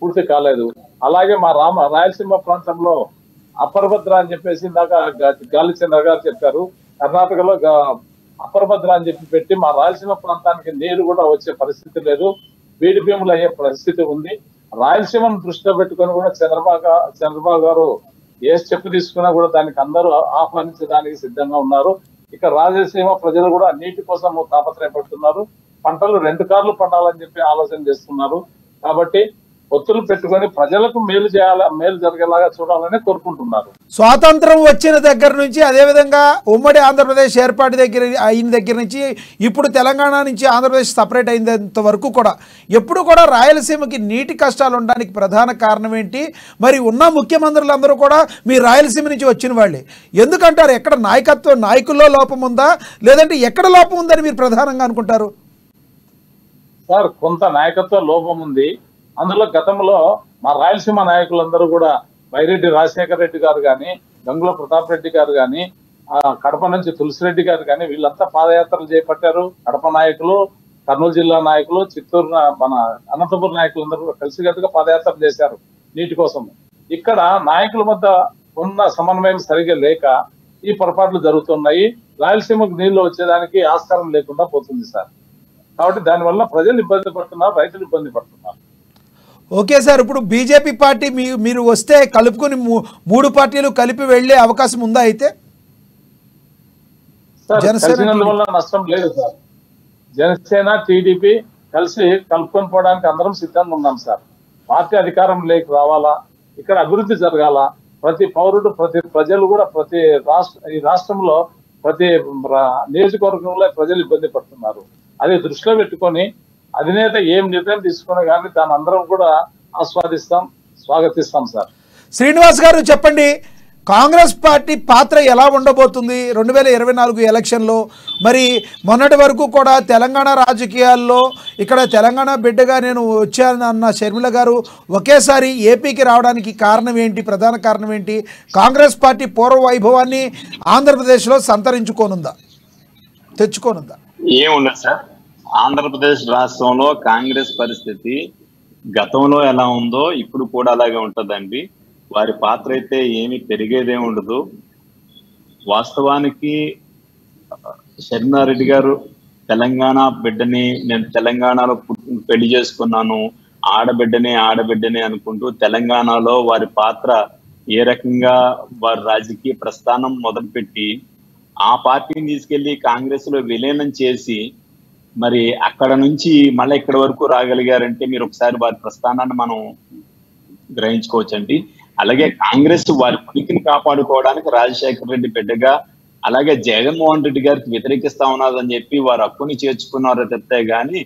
పూర్తి కాలేదు. అలాగే మా రాయలసీమ ప్రాంతంలో అపరభద్ర అని చెప్పేసి ఇందాక గాలిచంద్ర గారు చెప్పారు. కర్ణాటకలో అపరభద్ర అని చెప్పి పెట్టి మా రాయలసీమ ప్రాంతానికి నీరు కూడా వచ్చే పరిస్థితి లేదు, వేడి భీములు అయ్యే పరిస్థితి ఉంది. రాయలసీమను దృష్టిలో పెట్టుకొని కూడా చంద్రబాబు గారు ఏ స్టెప్ తీసుకున్నా కూడా దానికి అందరూ ఆహ్వానించడానికి సిద్ధంగా ఉన్నారు. ఇక రాయలసీమ ప్రజలు కూడా నీటి కోసం తాపత్రయపడుతున్నారు. పంటలు 2 కార్లు పండాలని చెప్పి ఆలోచన చేస్తున్నారు. కాబట్టి ఒత్తులు పెట్టుకొని ప్రజలకు మేలు జరిగేలాగా చూడాలని కోరుకుంటున్నారు. స్వాతంత్రం వచ్చిన దగ్గర నుంచి, అదేవిధంగా ఉమ్మడి ఆంధ్రప్రదేశ్ ఏర్పాటు అయిన దగ్గర నుంచి, ఇప్పుడు తెలంగాణ నుంచి ఆంధ్రప్రదేశ్ సపరేట్ అయినంత వరకు కూడా ఎప్పుడు కూడా రాయలసీమకి నీటి కష్టాలు ఉండడానికి ప్రధాన కారణం ఏంటి? మరి ఉన్న ముఖ్యమంత్రులందరూ కూడా మీ రాయలసీమ నుంచి వచ్చిన వాళ్ళే. ఎందుకంటారు? ఎక్కడ నాయకుల్లో లోపం ఉందా, లేదంటే ఎక్కడ లోపం ఉందని మీరు ప్రధానంగా అనుకుంటారు? సార్ కొంత నాయకత్వ లోపం ఉంది. అందులో గతంలో మా రాయలసీమ నాయకులందరూ కూడా బైరెడ్డి రాజశేఖర రెడ్డి గారు కానీ, గంగుల ప్రతాప్ రెడ్డి గారు కానీ, కడప నుంచి తులసిరెడ్డి గారు కానీ వీళ్ళంతా పాదయాత్రలు చేపట్టారు. కడప నాయకులు, కర్నూలు జిల్లా నాయకులు, చిత్తూరు మన అనంతపురం నాయకులందరూ కూడా కలిసికట్టుగా పాదయాత్రలు చేశారు నీటి కోసం. ఇక్కడ నాయకుల మధ్య ఉన్న సమన్వయం సరిగా లేక ఈ పొరపాట్లు జరుగుతున్నాయి. రాయలసీమకు నీళ్లు వచ్చేదానికి ఆస్కారం లేకుండా పోతుంది సార్. కాబట్టి దానివల్ల ప్రజలు ఇబ్బంది పడుతున్నారు, రైతులు ఇబ్బంది పడుతున్నారు. ఓకే సార్, ఇప్పుడు బీజేపీ పార్టీ మీరు వస్తే కలుపుకొని 3 పార్టీలు కలిపి వెళ్లే అవకాశం ఉందా? అయితే వల్ల నష్టం లేదు సార్. జనసేన, టీడీపీ కలిసి కలుపుకొని పోవడానికి అందరం సిద్ధంగా ఉన్నాం సార్. పార్టీ అధికారం రావాలా, ఇక్కడ అభివృద్ధి జరగాల, ప్రతి పౌరుడు, ప్రతి ప్రజలు కూడా ఈ రాష్ట్రంలో ప్రతి నియోజకవర్గంలో ప్రజలు ఇబ్బంది పడుతున్నారు. అది దృష్టిలో పెట్టుకొని అధినేత ఏం నిర్ణయం తీసుకున్నా కానీ దాని అందరం కూడా ఆస్వాదిస్తాం, స్వాగతిస్తాం సార్. శ్రీనివాస్ గారు చెప్పండి, కాంగ్రెస్ పార్టీ పాత్ర ఎలా ఉండబోతుంది 2024 ఎలక్షన్లో? మరి మొన్నటి వరకు కూడా తెలంగాణ రాజకీయాల్లో ఇక్కడ తెలంగాణ బిడ్డగా నేను వచ్చానన్న షర్మిల గారు ఒకేసారి ఏపీకి రావడానికి కారణం ఏంటి, ప్రధాన కారణం ఏంటి? కాంగ్రెస్ పార్టీ పూర్వ వైభవాన్ని ఆంధ్రప్రదేశ్లో తెచ్చుకోనుందా? ఏముండదు సార్. ఆంధ్రప్రదేశ్ రాష్ట్రంలో కాంగ్రెస్ పరిస్థితి గతంలో ఎలా ఉందో ఇప్పుడు కూడా అలాగే ఉంటుందండి. వారి పాత్ర అయితే ఏమి పెరిగేదే ఉండదు. వాస్తవానికి షర్మిలారెడ్డి గారు తెలంగాణ బిడ్డని, నేను తెలంగాణలో పెళ్లి చేసుకున్నాను, ఆడబిడ్డనే అనుకుంటూ తెలంగాణలో వారి పాత్ర ఏ రకంగా వారి రాజకీయ ప్రస్థానం మొదలుపెట్టి ఆ పార్టీని తీసుకెళ్లి కాంగ్రెస్ లో విలీనం చేసి మరి అక్కడ నుంచి మళ్ళీ ఇక్కడ వరకు రాగలిగారంటే మీరు ఒకసారి వారి ప్రస్థానాన్ని మనం గ్రహించుకోవచ్చండి. అలాగే కాంగ్రెస్ వారి ఉనికిని కాపాడుకోవడానికి రాజశేఖర రెడ్డి బిడ్డగా, అలాగే జగన్మోహన్ రెడ్డి గారికి వ్యతిరేకిస్తా ఉన్నదని చెప్పి వారు హక్కుని చేర్చుకున్నారో చెప్తే గాని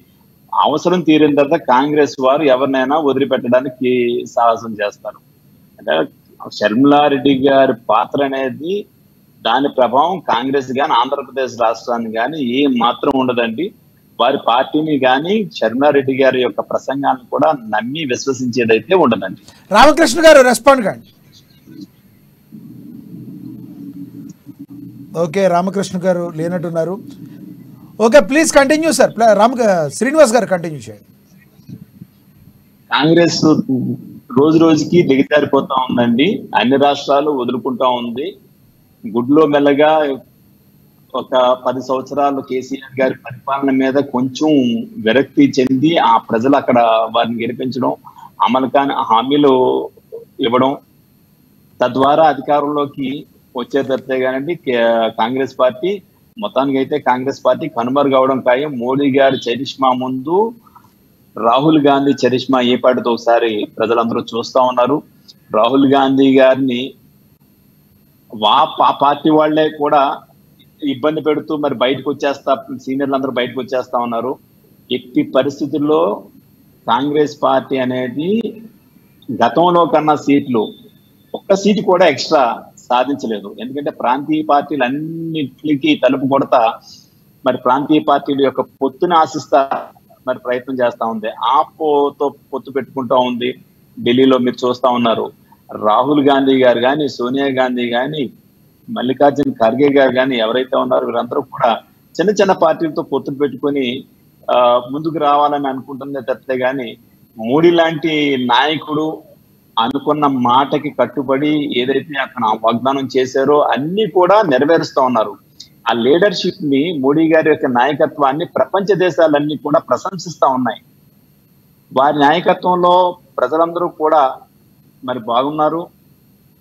అవసరం తీరిన తర్వాత కాంగ్రెస్ వారు ఎవరినైనా వదిలిపెట్టడానికి సాహసం చేస్తారు. అంటే షర్మిలారెడ్డి గారి పాత్ర అనేది దాని ప్రభావం కాంగ్రెస్ కానీ ఆంధ్రప్రదేశ్ రాష్ట్రాన్ని కానీ ఏ మాత్రం ఉండదండి. వారి పార్టీని కానీ షర్మిలారెడ్డి గారి యొక్క ప్రసంగాన్ని కూడా నమ్మి విశ్వసించేదైతే ఉండదండి. రామకృష్ణ గారు రెస్పాండ్ కాండి. ఓకే, రామకృష్ణ గారు లేనట్టున్నారు. Okay, please continue sir. Srinivas garu continue చేయండి. కాంగ్రెస్ రోజు రోజుకి దిగజారిపోతా ఉందండి. అన్ని రాష్ట్రాలు వదులుకుంటా ఉంది. గుడ్లో మెల్లగా ఒక 10 సంవత్సరాలు కేసీఆర్ గారి పరిపాలన మీద కొంచెం విరక్తి చెంది ఆ ప్రజలు అక్కడ వారిని గెలిపించడం, అమలు కాని హామీలు ఇవ్వడం, తద్వారా అధికారంలోకి వచ్చేటట్టే కానండి కాంగ్రెస్ పార్టీ మొత్తానికి అయితే కాంగ్రెస్ పార్టీ కనుమరుగవడం ఖాయం. మోడీ గారి చరిష్మా ముందు రాహుల్ గాంధీ చరిష్మా ఏ పాటితో ఒకసారి ప్రజలందరూ చూస్తా ఉన్నారు. రాహుల్ గాంధీ గారిని ఆ పార్టీ వాళ్లే కూడా ఇబ్బంది పెడుతూ మరి బయటకు వచ్చేస్తా, సీనియర్లు అందరూ బయటకు వచ్చేస్తా ఉన్నారు. ఎట్టి పరిస్థితుల్లో కాంగ్రెస్ పార్టీ అనేది గతంలో కన్నా సీట్లు ఒక్క సీటు కూడా ఎక్స్ట్రా సాధించలేదు. ఎందుకంటే ప్రాంతీయ పార్టీలు అన్నిటికీ తలుపు కొడతా మరి ప్రాంతీయ పార్టీల యొక్క పొత్తుని ఆశిస్తా మరి ప్రయత్నం చేస్తా ఉంది. ఆపోతో పొత్తు పెట్టుకుంటా ఉంది. ఢిల్లీలో మీరు చూస్తా ఉన్నారు. రాహుల్ గాంధీ గారు కానీ, సోనియా గాంధీ కానీ, మల్లికార్జున ఖర్గే గారు కానీ ఎవరైతే ఉన్నారో వీరందరూ కూడా చిన్న చిన్న పార్టీలతో పొత్తులు పెట్టుకొని ముందుకు రావాలని అనుకుంటుందే తప్పితే కానీ మోడీ లాంటి నాయకుడు అనుకున్న మాటకి కట్టుబడి ఏదైతే అక్కడ వాగ్దానం చేశారో అన్ని కూడా నెరవేరుస్తా ఉన్నారు. ఆ లీడర్షిప్ ని, మోడీ గారి యొక్క నాయకత్వాన్ని ప్రపంచ దేశాలన్నీ కూడా ప్రశంసిస్తా ఉన్నాయి. వారి నాయకత్వంలో ప్రజలందరూ కూడా మరి బాగున్నారు.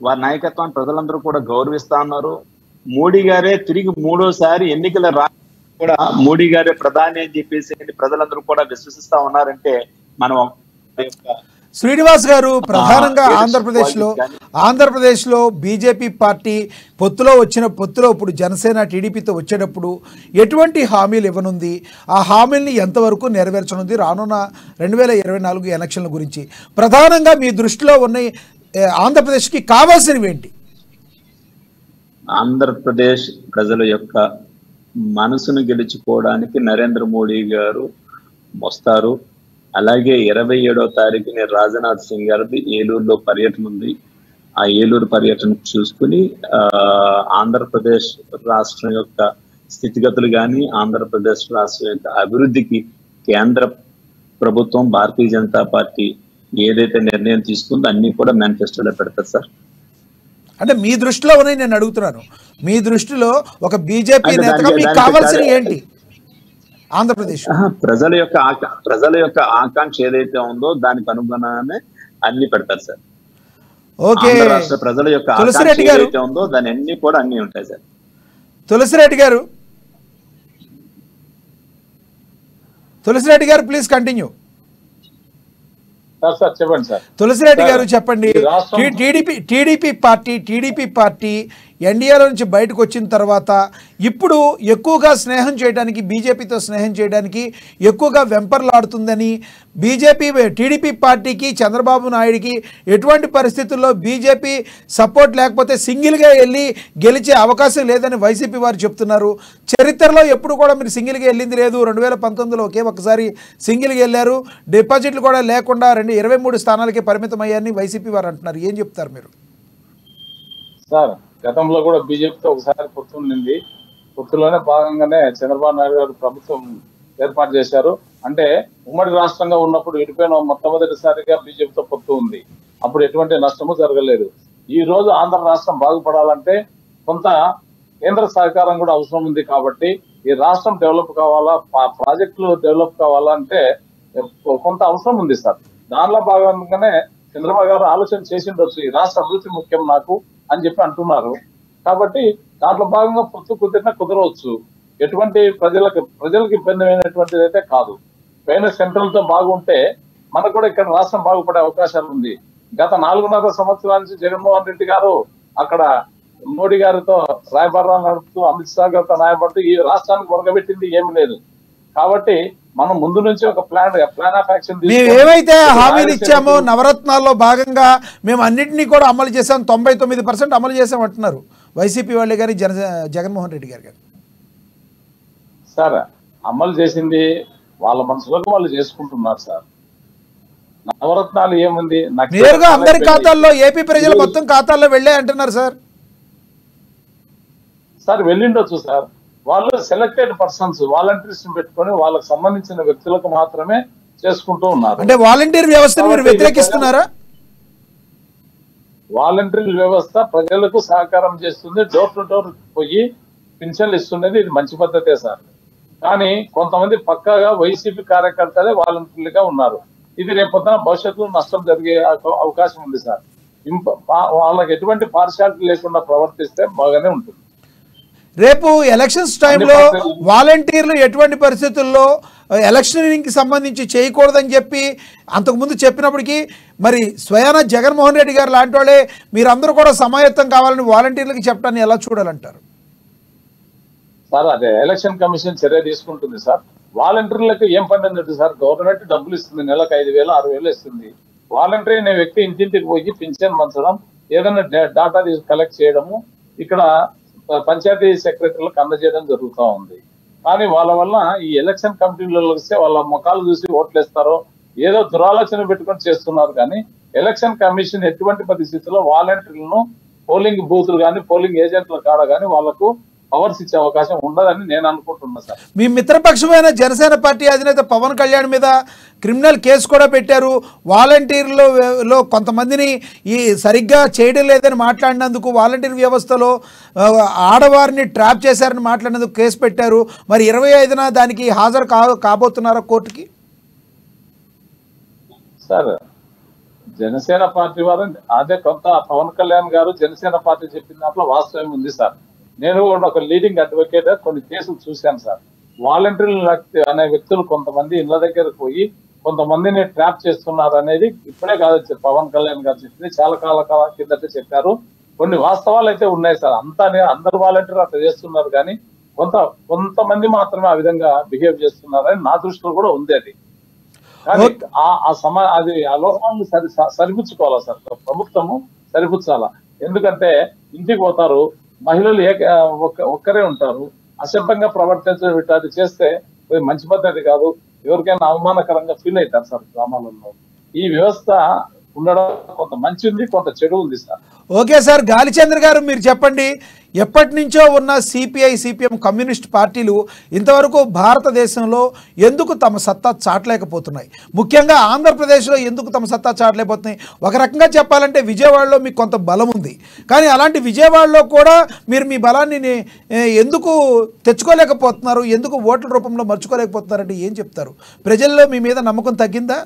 వారి నాయకత్వాన్ని ప్రజలందరూ కూడా గౌరవిస్తా ఉన్నారు. మోడీ గారే తిరిగి 3వ ఎన్నికల కూడా మోడీ గారే ప్రధాని అని చెప్పేసి ప్రజలందరూ కూడా విశ్వసిస్తా ఉన్నారంటే మనం శ్రీనివాస్ గారు, ప్రధానంగా ఆంధ్రప్రదేశ్లో బీజేపీ పార్టీ పొత్తులో ఇప్పుడు జనసేన టీడీపీతో వచ్చేటప్పుడు ఎటువంటి హామీలు ఇవ్వనుంది, ఆ హామీల్ని ఎంతవరకు నెరవేర్చనుంది రానున్న 2024 ఎలక్షన్ల గురించి ప్రధానంగా మీ దృష్టిలో ఉన్న ఆంధ్రప్రదేశ్కి కావాల్సినవి ఏంటి? ఆంధ్రప్రదేశ్ ప్రజల యొక్క మనసును గెలుచుకోవడానికి నరేంద్ర మోడీ గారు వస్తారు. అలాగే 27వ తారీఖున రాజ్నాథ్ సింగ్ గారిది ఏలూరులో పర్యటన ఉంది. ఆ ఏలూరు పర్యటన చూసుకుని ఆంధ్రప్రదేశ్ రాష్ట్రం యొక్క స్థితిగతులు కానీ, ఆంధ్రప్రదేశ్ రాష్ట్రం యొక్క అభివృద్ధికి కేంద్ర ప్రభుత్వం, భారతీయ జనతా పార్టీ ఏదైతే నిర్ణయం తీసుకుందో అన్ని కూడా మేనిఫెస్టోలో పెడతారు సార్. అంటే మీ దృష్టిలో ఉన్నాయి నేను అడుగుతున్నాను. మీ దృష్టిలో ఒక బీజేపీ నేతగా మీకు కావాల్సిన ఏంటి? ఆంధ్రప్రదేశ్ ప్రజల యొక్క ఆకాంక్ష ఏదైతే ఉందో దానికి అనుగుణంగానే అన్ని పెడతారు సార్. ఓకే, రాష్ట్ర ప్రజల యొక్క ఆకాంక్ష ఏదైతే ఉందో దాని అన్ని కూడా అన్ని ఉంటాయి సార్. తులసిరెడ్డి గారు ప్లీజ్ కంటిన్యూ. చెప్పండి సార్. తులసిరెడ్డి గారు చెప్పండి. టీడీపీ పార్టీ ఎన్డీఏలో నుంచి బయటకు వచ్చిన తర్వాత ఇప్పుడు ఎక్కువగా స్నేహం చేయడానికి, బీజేపీతో స్నేహం చేయడానికి ఎక్కువగా వెంపర్లాడుతుందని, టీడీపీ పార్టీకి, చంద్రబాబు నాయుడికి ఎటువంటి పరిస్థితుల్లో బీజేపీ సపోర్ట్ లేకపోతే సింగిల్గా వెళ్ళి గెలిచే అవకాశం లేదని వైసీపీ వారు చెప్తున్నారు. చరిత్రలో ఎప్పుడు కూడా మీరు సింగిల్గా వెళ్ళింది లేదు. 2019లో ఒక్కసారి సింగిల్గా వెళ్ళారు. డిపాజిట్లు కూడా లేకుండా 23 స్థానాలకే పరిమితం అయ్యారని వైసీపీ వారు అంటున్నారు. ఏం చెప్తారు మీరు? సార్, గతంలో కూడా బీజేపీతో ఒకసారి పొత్తు ఉండింది. పొత్తులోనే భాగంగానే చంద్రబాబు నాయుడు గారు ప్రభుత్వం ఏర్పాటు చేశారు. అంటే ఉమ్మడి రాష్ట్రంగా ఉన్నప్పుడు విడిపోయిన మొట్టమొదటిసారిగా బీజేపీతో పొత్తు ఉంది. అప్పుడు ఎటువంటి నష్టము జరగలేదు. ఈ రోజు ఆంధ్ర రాష్ట్రం బాగుపడాలంటే కొంత కేంద్ర సహకారం కూడా అవసరం ఉంది. కాబట్టి ఈ రాష్ట్రం డెవలప్ కావాలా, ప్రాజెక్టులు డెవలప్ కావాలంటే కొంత అవసరం ఉంది సార్. దానిలో భాగంగానే చంద్రబాబు గారు ఆలోచన చేసిండొచ్చు, ఈ రాష్ట్ర అభివృద్ధి ముఖ్యం నాకు అని చెప్పి అంటున్నారు. కాబట్టి దాంట్లో భాగంగా పొత్తు కుదిరినా కుదరవచ్చు. ఎటువంటి ప్రజలకు ఇబ్బంది అయినటువంటిది అయితే కాదు. పైన సెంట్రల్ తో బాగుంటే మనకు కూడా ఇక్కడ రాష్ట్రం బాగుపడే అవకాశాలు ఉంది. గత 4.5 సంవత్సరాల నుంచి జగన్మోహన్ రెడ్డి గారు అక్కడ మోడీ గారితో రాయబారాలు నడుపుతూ, అమిత్ షా గారితో రాయబడుతూ ఈ రాష్ట్రానికి మొరగబెట్టింది ఏమి లేదు. కాబట్టి మనం ముందు నుంచి ఒక ప్లాన్ ఆఫ్ యాక్షన్ మేము ఏవైతే హామీలు ఇచ్చామో నవరత్నాల్లో భాగంగా మేము అన్నింటినీ కూడా అమలు చేసాం, 99% అమలు చేసాం అంటున్నారు వైసీపీ వాళ్ళే కానీ జగన్మోహన్ రెడ్డి గారు. సార్ అమలు చేసింది వాళ్ళ మనసులోకి వాళ్ళు చేసుకుంటున్నారు సార్. నవరత్నాలు ఏముంది, నేరుగా అందరి ఖాతాల్లో ఏపీ ప్రజల మొత్తం ఖాతాల్లో వెళ్ళే అంటున్నారు సార్. సార్ వెళ్ళిండొచ్చు సార్. వాళ్ళు సెలెక్టెడ్ పర్సన్స్ వాలంటీర్స్ పెట్టుకొని వాళ్ళకి సంబంధించిన వ్యక్తులకు మాత్రమే చేసుకుంటూ ఉన్నారు. అంటే వాలంటీర్ వ్యవస్థను మీరు వ్యతిరేకిస్తున్నారా? వాలంటీర్ వ్యవస్థ ప్రజలకు సహకారం చేస్తుంది, డోర్ టు డోర్ పోయి పింఛన్లు ఇస్తున్నది, ఇది మంచి పద్ధతే సార్. కానీ కొంతమంది పక్కాగా వైసీపీ కార్యకర్తలే వాలంటీర్లుగా ఉన్నారు. ఇది రేపొద్దున భవిష్యత్తులో నష్టం జరిగే అవకాశం ఉంది సార్. వాళ్ళకి ఎటువంటి పార్షాలిటీ లేకుండా ప్రవర్తిస్తే బాగానే ఉంటుంది. రేపు ఎలక్షన్స్ టైంలో వాలంటీర్లు ఎటువంటి పరిస్థితుల్లో ఎలక్షన్కి సంబంధించి చేయకూడదని చెప్పి అంతకుముందు చెప్పినప్పటికీ మరి స్వయాన జగన్మోహన్ రెడ్డి గారు లాంటి వాళ్ళే మీరందరూ కూడా సమాయత్తం కావాలని వాలంటీర్లకు చెప్పడాన్ని ఎలా చూడాలంటారు? సార్ అదే ఎలక్షన్ కమిషన్ చర్య తీసుకుంటుంది సార్. వాలంటీర్లకు ఏం పని ఉంది సార్? గవర్నమెంట్ డబ్బులు ఇస్తుంది, నెలకు 5,000 6,000 ఇస్తుంది. వాలంటీర్ అనే వ్యక్తి ఇంటింటికి పోయి పింఛన్ పంచడం, ఏదైనా డేటా కలెక్ట్ చేయడము, ఇక్కడ పంచాయతీ సెక్రటరీలకు అందజేయడం జరుగుతూ ఉంది. కానీ వాళ్ళ వల్ల ఈ ఎలక్షన్ కమిటీలలో వస్తే వాళ్ళ ముఖాలు చూసి ఓట్లేస్తారో ఏదో దురాలోచన పెట్టుకొని చేస్తున్నారు. కానీ ఎలక్షన్ కమిషన్ ఎటువంటి పరిస్థితుల్లో వాలంటీర్లను పోలింగ్ బూతులు కానీ పోలింగ్ ఏజెంట్ల కాడ కానీ వాళ్ళకు పవర్స్ ఇచ్చే అవకాశం ఉండదని నేను అనుకుంటున్నా సార్. మీ మిత్రపక్షమైన జనసేన పార్టీ అధినేత పవన్ కళ్యాణ్ మీద క్రిమినల్ కేసు కూడా పెట్టారు. వాలంటీర్లలో కొంతమందిని ఈ సరిగ్గా చేయడం లేదని మాట్లాడినందుకు, వాలంటీర్ వ్యవస్థలో ఆడవారిని ట్రాప్ చేశారని మాట్లాడినందుకు కేసు పెట్టారు. మరి 25న దానికి హాజరు కాబోతున్నారా కోర్టుకి? సార్ జనసేన పార్టీ వారు అదే కొంత పవన్ కళ్యాణ్ గారు జనసేన పార్టీ చెప్పిన దాంట్లో వాస్తవం ఉంది సార్. నేను కూడా ఒక లీడింగ్ అడ్వకేట్ కొన్ని కేసులు చూశాను సార్. వాలంటీర్లు అనే వ్యక్తులు కొంతమంది ఇళ్ల దగ్గరకు పోయి కొంతమందిని ట్రాప్ చేస్తున్నారు అనేది ఇప్పుడే కాదు పవన్ కళ్యాణ్ గారు చెప్పింది, చాలా కాల కిందట చెప్పారు. కొన్ని వాస్తవాలు అయితే ఉన్నాయి సార్. అందరు వాలంటీర్లు అట్లా చేస్తున్నారు, కానీ కొంతమంది మాత్రమే ఆ విధంగా బిహేవ్ చేస్తున్నారని నా దృష్టిలో కూడా ఉంది. అది కానీ అది ఆ లోపాన్ని సరిపుచ్చుకోవాలా సార్, ప్రభుత్వము సరిపుచ్చాలా. ఎందుకంటే ఇంటికి పోతారు, మహిళలు ఒక్కరే ఉంటారు, అసభ్యంగా ప్రవర్తించడం ఇట్లాంటి చేస్తే మంచి పద్ధతి కాదు. ఎవరికైనా అవమానకరంగా ఫీల్ అవుతారు సార్ గ్రామాలలో. ఈ వ్యవస్థ ఉండడం కొంత మంచి ఉంది, కొంత చెడు ఉంది సార్. ఓకే సార్, గాలిచంద్ర గారు మీరు చెప్పండి, ఎప్పటి నుంచో ఉన్న సిపిఐ సిపిఎం కమ్యూనిస్ట్ పార్టీలు ఇంతవరకు భారతదేశంలో ఎందుకు తమ సత్తా చాటలేకపోతున్నాయి? ముఖ్యంగా ఆంధ్రప్రదేశ్లో ఎందుకు తమ సత్తా చాటలేకపోతున్నాయి? ఒక రకంగా చెప్పాలంటే విజయవాడలో మీకు కొంత బలం ఉంది, కానీ అలాంటి విజయవాడలో కూడా మీరు మీ బలాన్ని ఎందుకు తెచ్చుకోలేకపోతున్నారు? ఎందుకు ఓట్ల రూపంలో మర్చుకోలేకపోతున్నారంటే ఏం చెప్తారు? ప్రజల్లో మీ మీద నమ్మకం తగ్గిందా?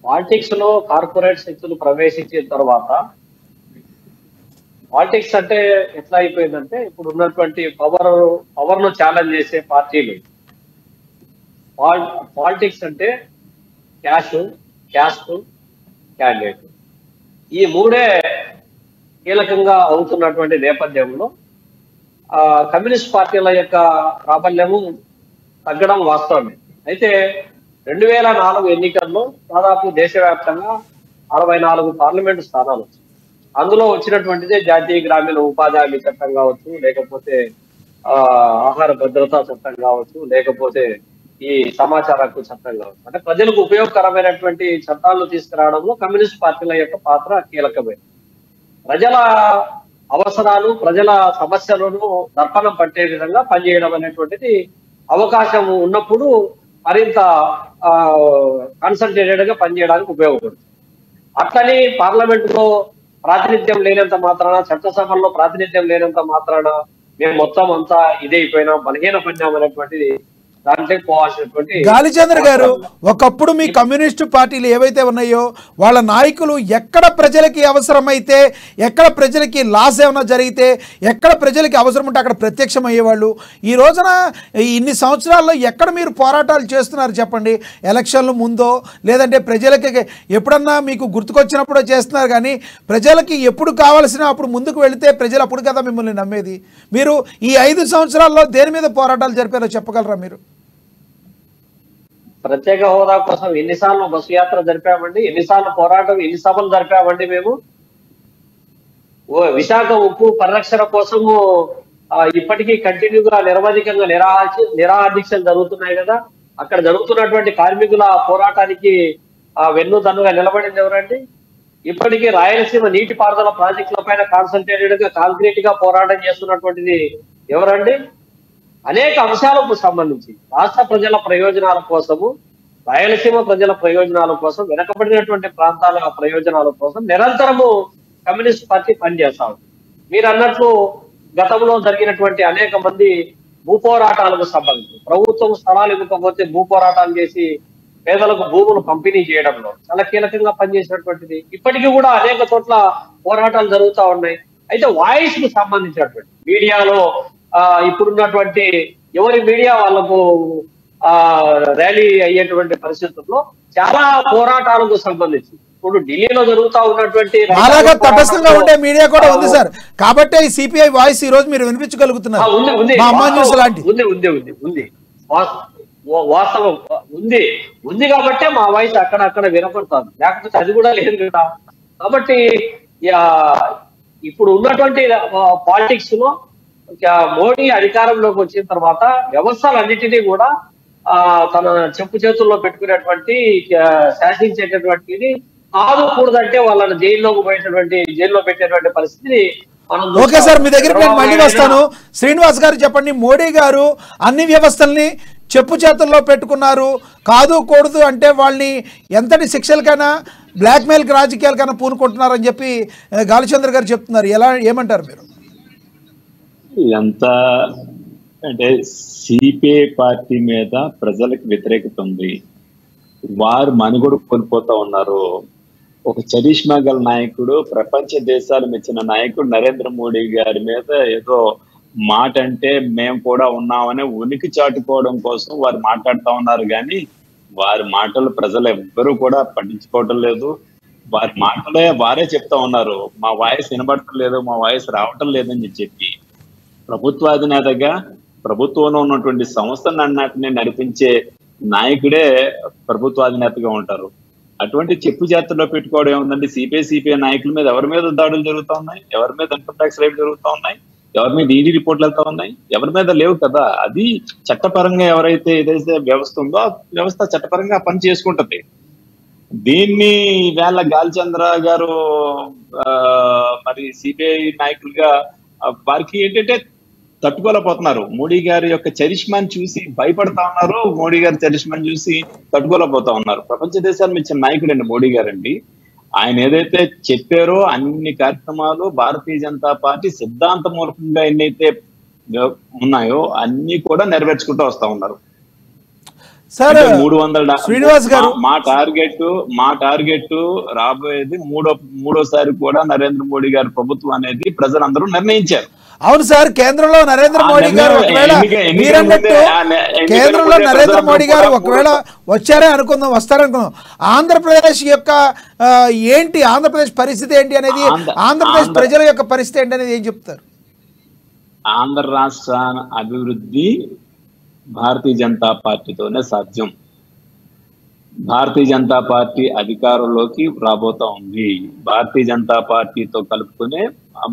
పాలిటిక్స్ లో కార్పొరేట్ శక్తులు ప్రవేశించిన తర్వాత పాలిటిక్స్ అంటే ఎట్లా అయిపోయిందంటే ఇప్పుడు ఉన్నటువంటి పవర్ ను ఛాలెంజ్ చేసే పార్టీలు. పాలిటిక్స్ అంటే క్యాస్ట్ క్యాండిడేట్, ఈ మూడే కీలకంగా అవుతున్నటువంటి నేపథ్యంలో కమ్యూనిస్ట్ పార్టీల యొక్క ప్రాబల్యము తగ్గడం వాస్తవమే. అయితే 2004 ఎన్నికల్లో దాదాపు దేశవ్యాప్తంగా 64 పార్లమెంటు స్థానాలు వచ్చాయి. అందులో వచ్చినటువంటిదే జాతీయ గ్రామీణ ఉపాధి హామీ చట్టం కావచ్చు, లేకపోతే ఆహార భద్రతా చట్టం కావచ్చు, లేకపోతే ఈ సమాచార హక్కు చట్టం కావచ్చు. అంటే ప్రజలకు ఉపయోగకరమైనటువంటి చట్టాలను తీసుకురావడంలో కమ్యూనిస్ట్ పార్టీల యొక్క పాత్ర కీలకమైనది. ప్రజల అవసరాలు, ప్రజల సమస్యలను దర్పణం పట్టే విధంగా పనిచేయడం అనేటువంటిది అవకాశం ఉన్నప్పుడు మరింత కాన్సన్ట్రేటెడ్ గా పనిచేయడానికి ఉపయోగపడుతుంది. అట్లని పార్లమెంట్ లో ప్రాతినిధ్యం లేనంత మాత్రాన, చట్టసభల్లో ప్రాతినిధ్యం లేనంత మాత్రాన మేము మొత్తం అంతా ఇదైపోయినా బలహీన పడినాం అనేటువంటిది దాంట్లో పోవాల్సినటువంటి గాలిచంద్ర గారు, ఒకప్పుడు మీ కమ్యూనిస్టు పార్టీలు ఏవైతే ఉన్నాయో వాళ్ళ నాయకులు ఎక్కడ ప్రజలకి అవసరమైతే, ఎక్కడ ప్రజలకి లాస్ ఏమైనా జరిగితే, ఎక్కడ ప్రజలకి అవసరం ఉంటే అక్కడ ప్రత్యక్షం అయ్యేవాళ్ళు. ఈ రోజున ఇన్ని సంవత్సరాల్లో ఎక్కడ మీరు పోరాటాలు చేస్తున్నారు చెప్పండి? ఎలక్షన్లు ముందో లేదంటే ప్రజలకి ఎప్పుడన్నా మీకు గుర్తుకొచ్చినప్పుడో చేస్తున్నారు, కానీ ప్రజలకి ఎప్పుడు కావాల్సిన అప్పుడు ముందుకు వెళితే ప్రజలు అప్పుడు కదా మిమ్మల్ని నమ్మేది. మీరు ఈ 5 సంవత్సరాల్లో దేని మీద పోరాటాలు జరిపారో చెప్పగలరా మీరు? ప్రత్యేక హోదా కోసం ఎన్నిసార్లు బస్సు యాత్ర జరిపామండి, ఎన్నిసార్లు పోరాటం, ఎన్ని సభలు జరిపామండి మేము. విశాఖ ఉక్కు పరిరక్షణ కోసము ఇప్పటికీ కంటిన్యూగా నిరవధికంగా నిరాదీక్షలు జరుగుతున్నాయి కదా. అక్కడ జరుగుతున్నటువంటి కార్మికుల పోరాటానికి వెన్నుదన్నుగా నిలబడింది ఎవరండి? ఇప్పటికీ రాయలసీమ నీటిపారుదల ప్రాజెక్టుల పైన కాన్సన్ట్రేటెడ్ గా కాంక్రీట్ గా పోరాటం చేస్తున్నటువంటిది ఎవరండి? అనేక అంశాలకు సంబంధించి రాష్ట్ర ప్రజల ప్రయోజనాల కోసము, రాయలసీమ ప్రజల ప్రయోజనాల కోసం, వెనకబడినటువంటి ప్రాంతాల ప్రయోజనాల కోసం నిరంతరము కమ్యూనిస్ట్ పార్టీ పనిచేస్తాం. మీరు అన్నట్లు గతంలో జరిగినటువంటి అనేక మంది భూపోరాటాలకు సంబంధించి ప్రభుత్వం స్థలాలు ఇవ్వకపోతే భూపోరాటాలు చేసి పేదలకు భూములు పంపిణీ చేయడంలో చాలా కీలకంగా పనిచేసినటువంటిది. ఇప్పటికీ కూడా అనేక చోట్ల పోరాటాలు జరుగుతూ ఉన్నాయి. అయితే వాయిస్ కు సంబంధించినటువంటి మీడియాలో ఇప్పుడున్నటువంటి ఎవరి మీడియా వాళ్లకు ర్యాలీ అయ్యేటువంటి పరిస్థితుల్లో చాలా పోరాటాలకు సంబంధించి ఇప్పుడు ఢిల్లీలో జరుగుతూ ఉన్నటువంటి అలాగా తటస్థంగా ఉండే మీడియా కూడా ఉంది సార్. కాబట్టి ఈ సిపిఐ వాయిస్ ఈ రోజు మీరు వినిపించగలుగుతున్నారు. వాస్తవం ఉంది కాబట్టే మా వాయిస్ అక్కడ వినపడుతుంది, లేకపోతే అది కూడా లేదు కదా. కాబట్టి ఇప్పుడు ఉన్నటువంటి పాలిటిక్స్ లో మోడీ అధికారంలోకి వచ్చిన తర్వాత వ్యవస్థలన్నిటినీ కూడా తన చెప్పు చేతుల్లో పెట్టుకునేటువంటి శాసించేటటువంటిది కాదు కూడదంటే వాళ్ళని జైల్లో పెట్టేటువంటి పరిస్థితి మనం. ఓకే సార్, మీ దగ్గరికి నేను మళ్ళీ వస్తాను. శ్రీనివాస్ గారు చెప్పండి, మోడీ గారు అన్ని వ్యవస్థల్ని చెప్పు చేతుల్లో పెట్టుకున్నారు, కాదు కూడదు అంటే వాళ్ళని ఎంతటి శిక్షలకైనా బ్లాక్మెయిల్ రాజకీయాలకైనా పూనుకుంటున్నారని చెప్పి గాలిచంద్ర గారు చెప్తున్నారు. ఏమంటారు మీరు? ఎంత అంటే సిపిఐ పార్టీ మీద ప్రజలకు వ్యతిరేకత ఉంది, వారు మనుగడ కోల్పోతా ఉన్నారు. ఒక చరిష్మా గల నాయకుడు, ప్రపంచ దేశాలు మెచ్చిన నాయకుడు నరేంద్ర మోడీ గారి మీద ఏదో మాట అంటే మేము కూడా ఉన్నామని ఉనికి చాటుకోవడం కోసం వారు మాట్లాడుతూ ఉన్నారు, కానీ వారి మాటలు ప్రజలు ఎవ్వరూ కూడా పట్టించుకోవటం లేదు. వారి మాటలే వారే చెప్తా ఉన్నారు, మా వాయిస్ వినబడటం లేదు, మా వాయిస్ రావటం లేదని చెప్పి. ప్రభుత్వాధినేతగా ప్రభుత్వంలో ఉన్నటువంటి సంస్థలన్నిటిని నడిపించే నాయకుడే ప్రభుత్వాధినేతగా ఉంటారు. అటువంటి చెప్పు జాతరలో పెట్టుకోవడం ఏముందండి? సిపిఐ నాయకుల మీద ఎవరి మీద దాడులు జరుగుతూ ఉన్నాయి, ఎవరి మీద ఇన్కమ్ ట్యాక్స్ రైడ్ జరుగుతూ ఉన్నాయి, ఎవరి మీద ఈడీ రిపోర్ట్లు వెళ్తా ఉన్నాయి, ఎవరి మీద లేవు కదా. అది చట్టపరంగా ఎవరైతే ఏదైతే వ్యవస్థ ఉందో ఆ వ్యవస్థ చట్టపరంగా పని చేసుకుంటది. దీన్ని వేళ గాలిచంద్ర గారు మరి సిపిఐ నాయకులుగా వారికి ఏంటంటే తట్టుకోలేకపోతున్నారు. మోడీ గారి యొక్క చరిష్మాని చూసి భయపడతా ఉన్నారు, మోడీ గారి చరిష్మాని చూసి తట్టుకోలేకపోతా ఉన్నారు. ప్రపంచ దేశాలు ఇచ్చిన నాయకుడు అండి మోడీ గారండి. ఆయన ఏదైతే చెప్పారో అన్ని కార్యక్రమాలు భారతీయ జనతా పార్టీ సిద్ధాంతమూలకంగా ఎన్నైతే ఉన్నాయో అన్ని కూడా నెరవేర్చుకుంటూ వస్తా ఉన్నారు. 300 శ్రీనివాస్ గారు, మా టార్గెట్ రాబోయేది మూడోసారి కూడా నరేంద్ర మోడీ గారి ప్రభుత్వం అనేది ప్రజలందరూ నిర్ణయించారు. అవును సార్, కేంద్రంలో నరేంద్ర మోడీ గారు ఒకవేళ మీరన్నట్టు కేంద్రంలో నరేంద్ర మోడీ గారు ఒకవేళ వచ్చారే అనుకుందాం, వస్తారనుకుందాం, ఆంధ్రప్రదేశ్ యొక్క ఏంటి, ఆంధ్రప్రదేశ్ పరిస్థితి ఏంటి అనేది, ఆంధ్రప్రదేశ్ ప్రజల యొక్క పరిస్థితి ఏంటి అనేది ఏం చెప్తారు? ఆంధ్ర రాష్ట్ర అభివృద్ధి భారతీయ జనతా పార్టీతోనే సాధ్యం. భారతీయ జనతా పార్టీ అధికారంలోకి రాబోతా ఉంది. భారతీయ జనతా పార్టీతో కలుపుకునే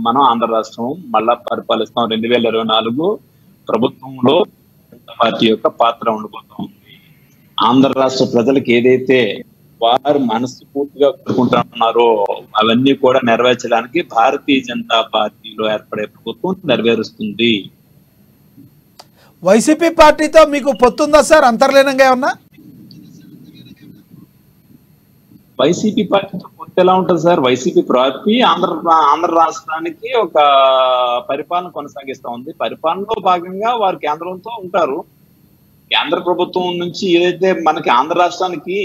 మనం ఆంధ్ర రాష్ట్రం మళ్ళా పరిపాలిస్తాం. 2024 ప్రభుత్వంలో పార్టీ యొక్క పాత్ర ఉండబోతా ఉంది. ఆంధ్ర రాష్ట్ర ప్రజలకు ఏదైతే వారు మనస్ఫూర్తిగా కోరుకుంటున్నారో అవన్నీ కూడా నెరవేర్చడానికి భారతీయ జనతా పార్టీలో ఏర్పడే ప్రభుత్వం నెరవేరుస్తుంది. వైసీపీ పార్టీతో మీకు పొత్తుందా సార్, అంతర్లీనంగా ఏమన్నా? వైసీపీ పార్టీతో పొత్తు ఎలా ఉంటుంది సార్? వైసీపీ పార్టీ ఆంధ్ర రాష్ట్రానికి ఒక పరిపాలన కొనసాగిస్తా ఉంది. పరిపాలనలో భాగంగా వారు కేంద్రంతో ఉంటారు. కేంద్ర ప్రభుత్వం నుంచి ఏదైతే మనకి ఆంధ్ర రాష్ట్రానికి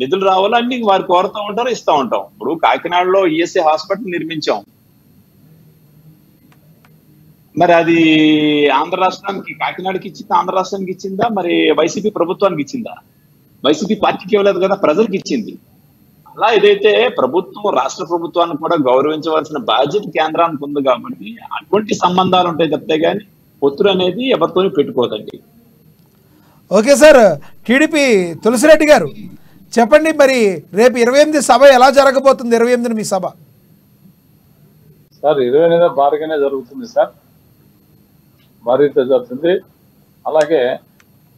నిధులు రావాలో అన్ని వారు కోరుతూ ఉంటారు, ఇస్తూ ఉంటాం. ఇప్పుడు కాకినాడలో ఈఎస్ఐ హాస్పిటల్ నిర్మించాం, మరి అది ఆంధ్ర రాష్ట్రానికి, కాకినాడకి ఇచ్చిందా, ఆంధ్ర రాష్ట్రానికి ఇచ్చిందా, మరి వైసీపీ ప్రభుత్వానికి ఇచ్చిందా? వైసీపీ పార్టీకి ఇవ్వలేదు కదా, ప్రజలకు ఇచ్చింది. అలా ఏదైతే ప్రభుత్వం రాష్ట్ర ప్రభుత్వాన్ని కూడా గౌరవించవలసిన బాధ్యత కేంద్రానికి ఉంది కాబట్టి అటువంటి సంబంధాలు ఉంటాయి తప్పితే కానీ పొత్తులు అనేది ఎవరితోనూ పెట్టుకోదండి. ఓకే సార్, టీడీపీ తులసిరెడ్డి గారు చెప్పండి, మరి రేపు 28 సభ ఎలా జరగబోతుంది? 28 మీ సభ సార్ 28 భారీగానే జరుగుతుంది సార్, భారీగా జరుగుతుంది. అలాగే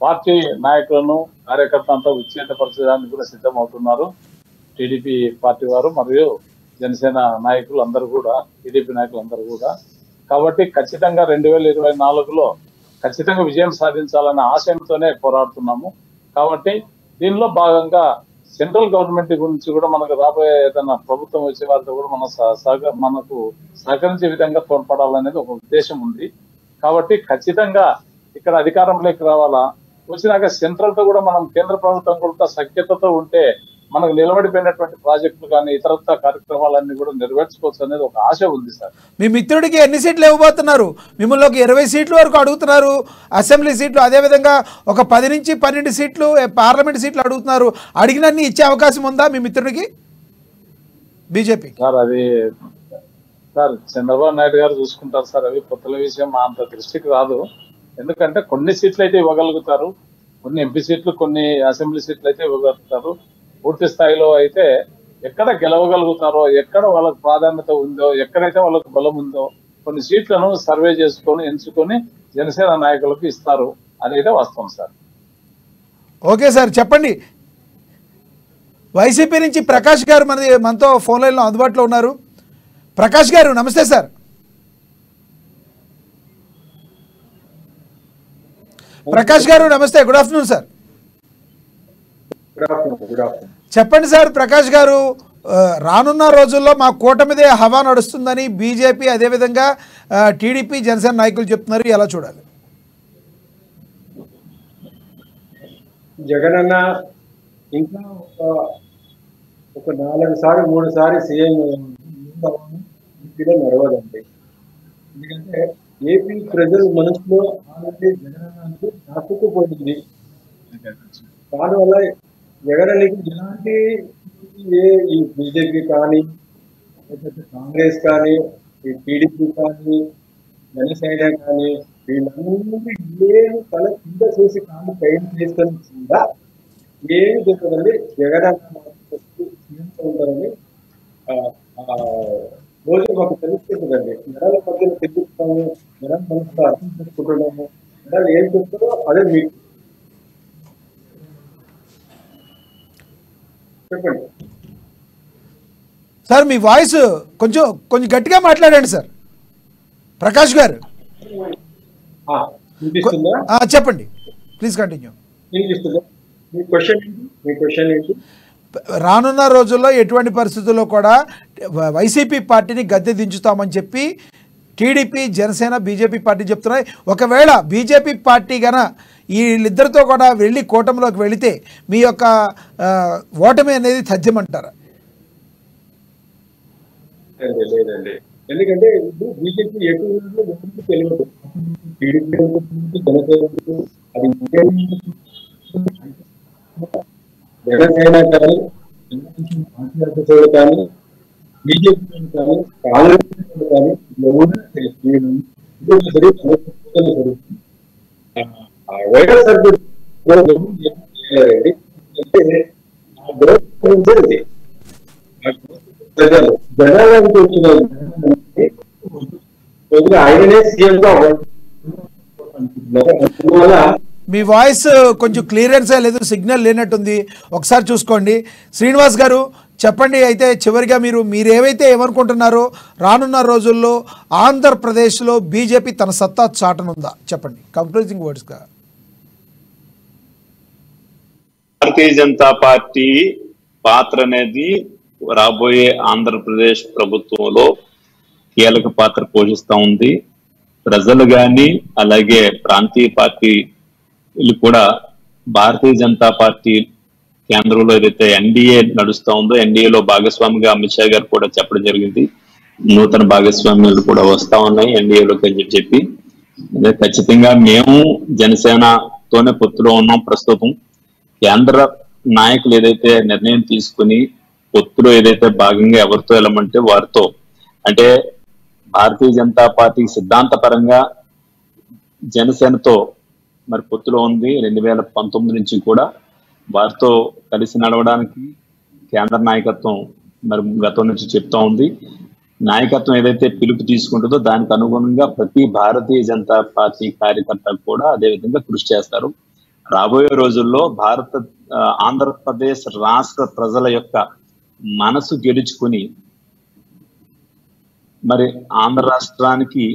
పార్టీ నాయకులను కార్యకర్తలంతా ఉచ్చేతపరచడానికి కూడా సిద్ధమవుతున్నారు టీడీపీ పార్టీ వారు మరియు జనసేన నాయకులు అందరూ కూడా, టీడీపీ నాయకులు అందరూ కూడా. కాబట్టి ఖచ్చితంగా 2024లో ఖచ్చితంగా విజయం సాధించాలనే ఆశయంతోనే పోరాడుతున్నాము. కాబట్టి దీనిలో భాగంగా సెంట్రల్ గవర్నమెంట్ గురించి కూడా మనకు రాబోయే ఏదైనా ప్రభుత్వం వచ్చే వారితో కూడా మనకు సహకరించే విధంగా తోడ్పడాలనేది ఒక ఉద్దేశం ఉంది. కాబట్టి ఖచ్చితంగా ఇక్కడ అధికారంలోకి రావాలా, వచ్చినాక సెంట్రల్ తో కూడా మనం కేంద్ర ప్రభుత్వం కూడా సఖ్యతతో ఉంటే మనకు నిలబడిపోయినటువంటి ప్రాజెక్టులు కానీ ఇతరత్ర కార్యక్రమాలన్నీ కూడా నెరవేర్చుకోవచ్చు అనేది ఒక ఆశ ఉంది సార్. మీ మిత్రుడికి ఎన్ని సీట్లు ఇవ్వబోతున్నారు? మిమ్మల్ని ఒక 20 సీట్ల వరకు అడుగుతున్నారు అసెంబ్లీ సీట్లు, అదేవిధంగా ఒక 10 నుంచి 12 సీట్లు పార్లమెంట్ సీట్లు అడుగుతున్నారు. అడిగినన్ని ఇచ్చే అవకాశం ఉందా మీ మిత్రుడికి బీజేపీ? సార్ అది సార్ చంద్రబాబు నాయుడు గారు చూసుకుంటారు సార్, అవి పొత్తుల విషయం అంత దృష్టికి రాదు. ఎందుకంటే కొన్ని సీట్లు అయితే ఇవ్వగలుగుతారు, కొన్ని ఎంపీ సీట్లు, కొన్ని అసెంబ్లీ సీట్లు అయితే ఇవ్వగలుగుతారు. పూర్తి స్థాయిలో అయితే ఎక్కడ గెలవగలుగుతారో, ఎక్కడ వాళ్ళకు ప్రాధాన్యత ఉందో, ఎక్కడైతే వాళ్ళకు బలం ఉందో కొన్ని సీట్లను సర్వే చేసుకొని ఎంచుకొని జనసేన నాయకులకు ఇస్తారు అనేది వాస్తవం సార్. ఓకే సార్, చెప్పండి. వైసీపీ నుంచి ప్రకాష్ గారు మనతో ఫోన్ లైన్లో అందుబాటులో ఉన్నారు. ప్రకాష్ గారు నమస్తే సార్. ప్రకాష్ గారు నమస్తే, గుడ్ ఆఫ్టర్నూన్ సార్. చెప్పండి సార్ ప్రకాష్ గారు, రానున్న రోజుల్లో మా కూటమిదే హవా నడుస్తుందని బీజేపీ అదేవిధంగా టీడీపీ జనసేన నాయకులు చెప్తున్నారు, ఎలా చూడాలి? జగనన్న ఇంకా ఒక 4 సార్లు 3 సార్లు సీఎం నడవదండి. ఎందుకంటే ఏపీ ప్రజల మనసులో ఆల్రెడీ జగనన్నకి నాటుకుపోయింది. దానివల్ల జగనన్నకి ఎలాంటి ఈ బీజేపీ కానీ, లేకపోతే కాంగ్రెస్ కానీ, ఈ టీడీపీ కానీ, జనసేన కానీ వీళ్ళందరూ ఏమి తల కింద చేసి కానీ పైన చేస్తాను కూడా ఏమి జరుగుతుంది. జగనన్న ఉంటారని రోజు మాకు తెలుస్తుందండి. జనాల మధ్యలో తెలుస్తాము, జనం మనసులో అర్థం చేసుకుంటున్నాము, జనాలు ఏం చెప్తారో అదే మీకు చెప్పండి సార్. మీ వాయిస్ కొంచెం గట్టిగా మాట్లాడండి సార్. ప్రకాష్ గారు చెప్పండి, ప్లీజ్ కంటిన్యూ. మీ క్వశ్చన్ ఏంటి? రానున్న రోజుల్లో ఎటువంటి పరిస్థితుల్లో కూడా వైసీపీ పార్టీని గద్దె దించుతామని చెప్పి టీడీపీ జనసేన బీజేపీ పార్టీ చెప్తున్నాయి. ఒకవేళ బీజేపీ పార్టీ గన వీళ్ళిద్దరితో కూడా వెళ్ళి కూటమిలోకి వెళితే మీ యొక్క ఓటమి అనేది తథ్యమంటారా? లేదండి, ఎందుకంటే ఇప్పుడు బీజేపీ ఎటు తెలియదు, టీడీపీ జనసేన అది జనసేన కానీ కానీ బీజేపీ కానీ కాంగ్రెస్ కానీ వైఎస్ఆర్ జనాలకు వచ్చిన ఆయననే సీఎంగా అందువల్ల మీ వాయిస్ కొంచెం క్లియరెన్సే లేదు, సిగ్నల్ లేనట్టుంది, ఒకసారి చూసుకోండి. శ్రీనివాస్ గారు చెప్పండి. అయితే చివరిగా మీరేవైతే ఏమనుకుంటున్నారో రానున్న రోజుల్లో ఆంధ్రప్రదేశ్లో బీజేపీ తన సత్తా చాటనుందా చెప్పండి, కంక్లూజింగ్ వర్డ్స్గా. భారతీయ జనతా పార్టీ పాత్ర అనేది రాబోయే ఆంధ్రప్రదేశ్ ప్రభుత్వంలో కీలక పాత్ర పోషిస్తూ ఉంది. ప్రజలు కానీ అలాగే ప్రాంతీయ పార్టీలు కూడా భారతీయ జనతా పార్టీ కేంద్రంలో ఏదైతే ఎన్డీఏ నడుస్తా ఉందో ఎన్డీఏలో భాగస్వామిగా అమిత్ షా గారు కూడా చెప్పడం జరిగింది. నూతన భాగస్వామ్యాలు కూడా వస్తా ఉన్నాయి ఎన్డీఏలోకి అని చెప్పి. అదే ఖచ్చితంగా మేము జనసేనతోనే పొత్తులో ఉన్నాం. ప్రస్తుతం కేంద్ర నాయకులు ఏదైతే నిర్ణయం తీసుకుని పొత్తులో ఏదైతే భాగంగా ఎవరితో వెళ్ళమంటే వారితో, అంటే భారతీయ జనతా పార్టీ సిద్ధాంతపరంగా జనసేనతో మరి పొత్తులో ఉంది. 2019 నుంచి కూడా వారితో కలిసి నడవడానికి కేంద్ర నాయకత్వం మరి గతం నుంచి చెప్తా ఉంది. నాయకత్వం ఏదైతే పిలుపు తీసుకుంటుందో దానికి అనుగుణంగా ప్రతి భారతీయ జనతా పార్టీ కార్యకర్త కూడా అదే విధంగా కృషి చేస్తారు. రాబోయే రోజుల్లో ఆంధ్రప్రదేశ్ రాష్ట్ర ప్రజల యొక్క మనసు గెలుచుకుని మరి ఆంధ్ర రాష్ట్రానికి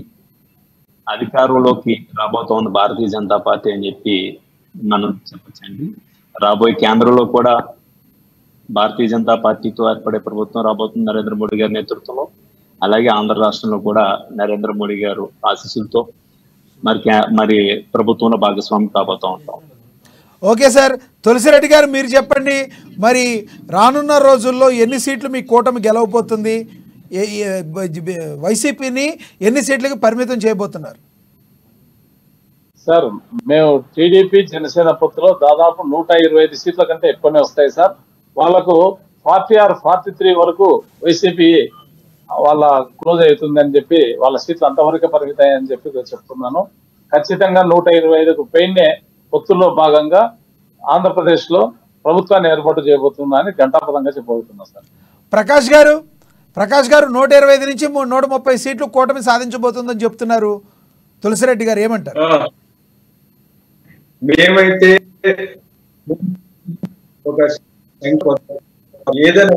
అధికారంలోకి రాబోతోంది భారతీయ జనతా పార్టీ అని చెప్పి మనం చెప్పచ్చండి. రాబోయే కేంద్రంలో కూడా భారతీయ జనతా పార్టీతో ఏర్పడే ప్రభుత్వం రాబోతుంది నరేంద్ర మోడీ గారి నేతృత్వంలో. అలాగే ఆంధ్ర రాష్ట్రంలో కూడా నరేంద్ర మోడీ గారు ఆశీస్సులతో మరి ప్రభుత్వంలో భాగస్వామి కాబోతూ ఉంటాం. ఓకే సార్, తులసిరెడ్డి గారు మీరు చెప్పండి, మరి రానున్న రోజుల్లో ఎన్ని సీట్లు మీ కూటమి గెలవబోతుంది? వైసీపీని ఎన్ని సీట్లకి పరిమితం చేయబోతున్నారు? సార్ మేము టీడీపీ జనసేన పొత్తులో దాదాపు 125 సీట్ల కంటే ఎక్కువనే వస్తాయి సార్. వాళ్ళకు 40 or 43 వరకు వైసీపీ వాళ్ళ క్లోజ్ అవుతుందని చెప్పి వాళ్ళ సీట్లు అంతవరకే పరిమితాయని చెప్పి చెప్తున్నాను. ఖచ్చితంగా 125కు పైనే పొత్తుల్లో భాగంగా ఆంధ్రప్రదేశ్ లో ప్రభుత్వాన్ని ఏర్పాటు చేయబోతున్నా అని ఘంటాపథంగా చెప్పబోతున్నా సార్. ప్రకాష్ గారు 125 నుంచి 130 సీట్లు కూటమి సాధించబోతుందని చెప్తున్నారు. తులసిరెడ్డి గారు ఏమంటారు? మేమైతే ఒక ఏదైనా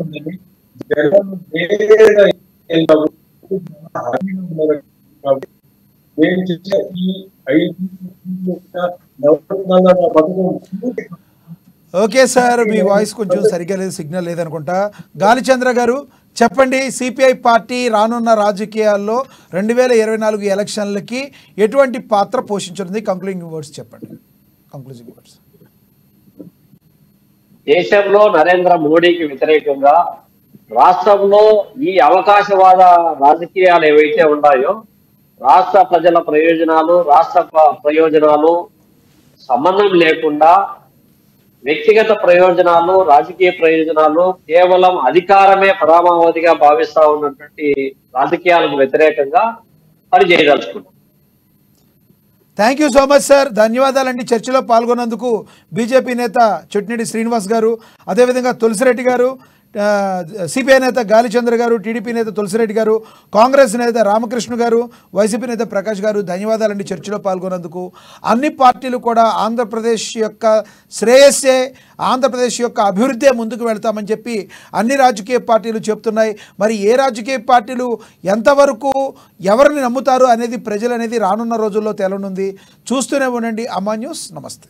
మేము చేసే ఈ 5 ఓకే సార్, మీ వాయిస్ కొంచెం సరిగ్గా లేదు, సిగ్నల్ లేదనుకుంటా. గాలిచంద్ర గారు చెప్పండి, సిపిఐ పార్టీ రానున్న రాజకీయాల్లో 2024 ఎలక్షన్లకి ఎటువంటి పాత్ర పోషించనుంది? కంక్లూజింగ్ వర్డ్స్ చెప్పండి. Concluding words. దేశంలో నరేంద్ర మోడీకి వ్యతిరేకంగా రాష్ట్రంలో ఈ అవకాశవాద రాజకీయాలు ఏవైతే ఉన్నాయో రాష్ట్ర ప్రజల ప్రయోజనాలు సంబంధం లేకుండా వ్యక్తిగత ప్రయోజనాలు రాజకీయ ప్రయోజనాలు కేవలం అధికారమే పరమావధిగా భావిస్తా ఉన్నటువంటి రాజకీయాలకు వ్యతిరేకంగా పనిచేయదలుచుకున్నాం. Thank you so much sir, ధన్యవాదాలండి. చర్చలో పాల్గొన్నందుకు బీజేపీ నేత చొట్టినేడి శ్రీనివాస్ గారు, అదేవిధంగా తులసిరెడ్డి గారు, సిపిఐ నేత గాలిచంద్ర గారు, టీడీపీ నేత తులసిరెడ్డి గారు, కాంగ్రెస్ నేత రామకృష్ణ గారు, వైసీపీ నేత ప్రకాష్ గారు, ధన్యవాదాలండి చర్చలో పాల్గొన్నందుకు. అన్ని పార్టీలు కూడా ఆంధ్రప్రదేశ్ యొక్క శ్రేయస్సే, ఆంధ్రప్రదేశ్ యొక్క అభివృద్ధి ముందుకు వెళ్తామని చెప్పి అన్ని రాజకీయ పార్టీలు చెప్తున్నాయి. మరి ఏ రాజకీయ పార్టీలు ఎంతవరకు ఎవరిని నమ్ముతారు అనేది ప్రజలు అనేది రానున్న రోజుల్లో తేలనుంది. చూస్తూనే ఉండండి అమ్మా న్యూస్. నమస్తే.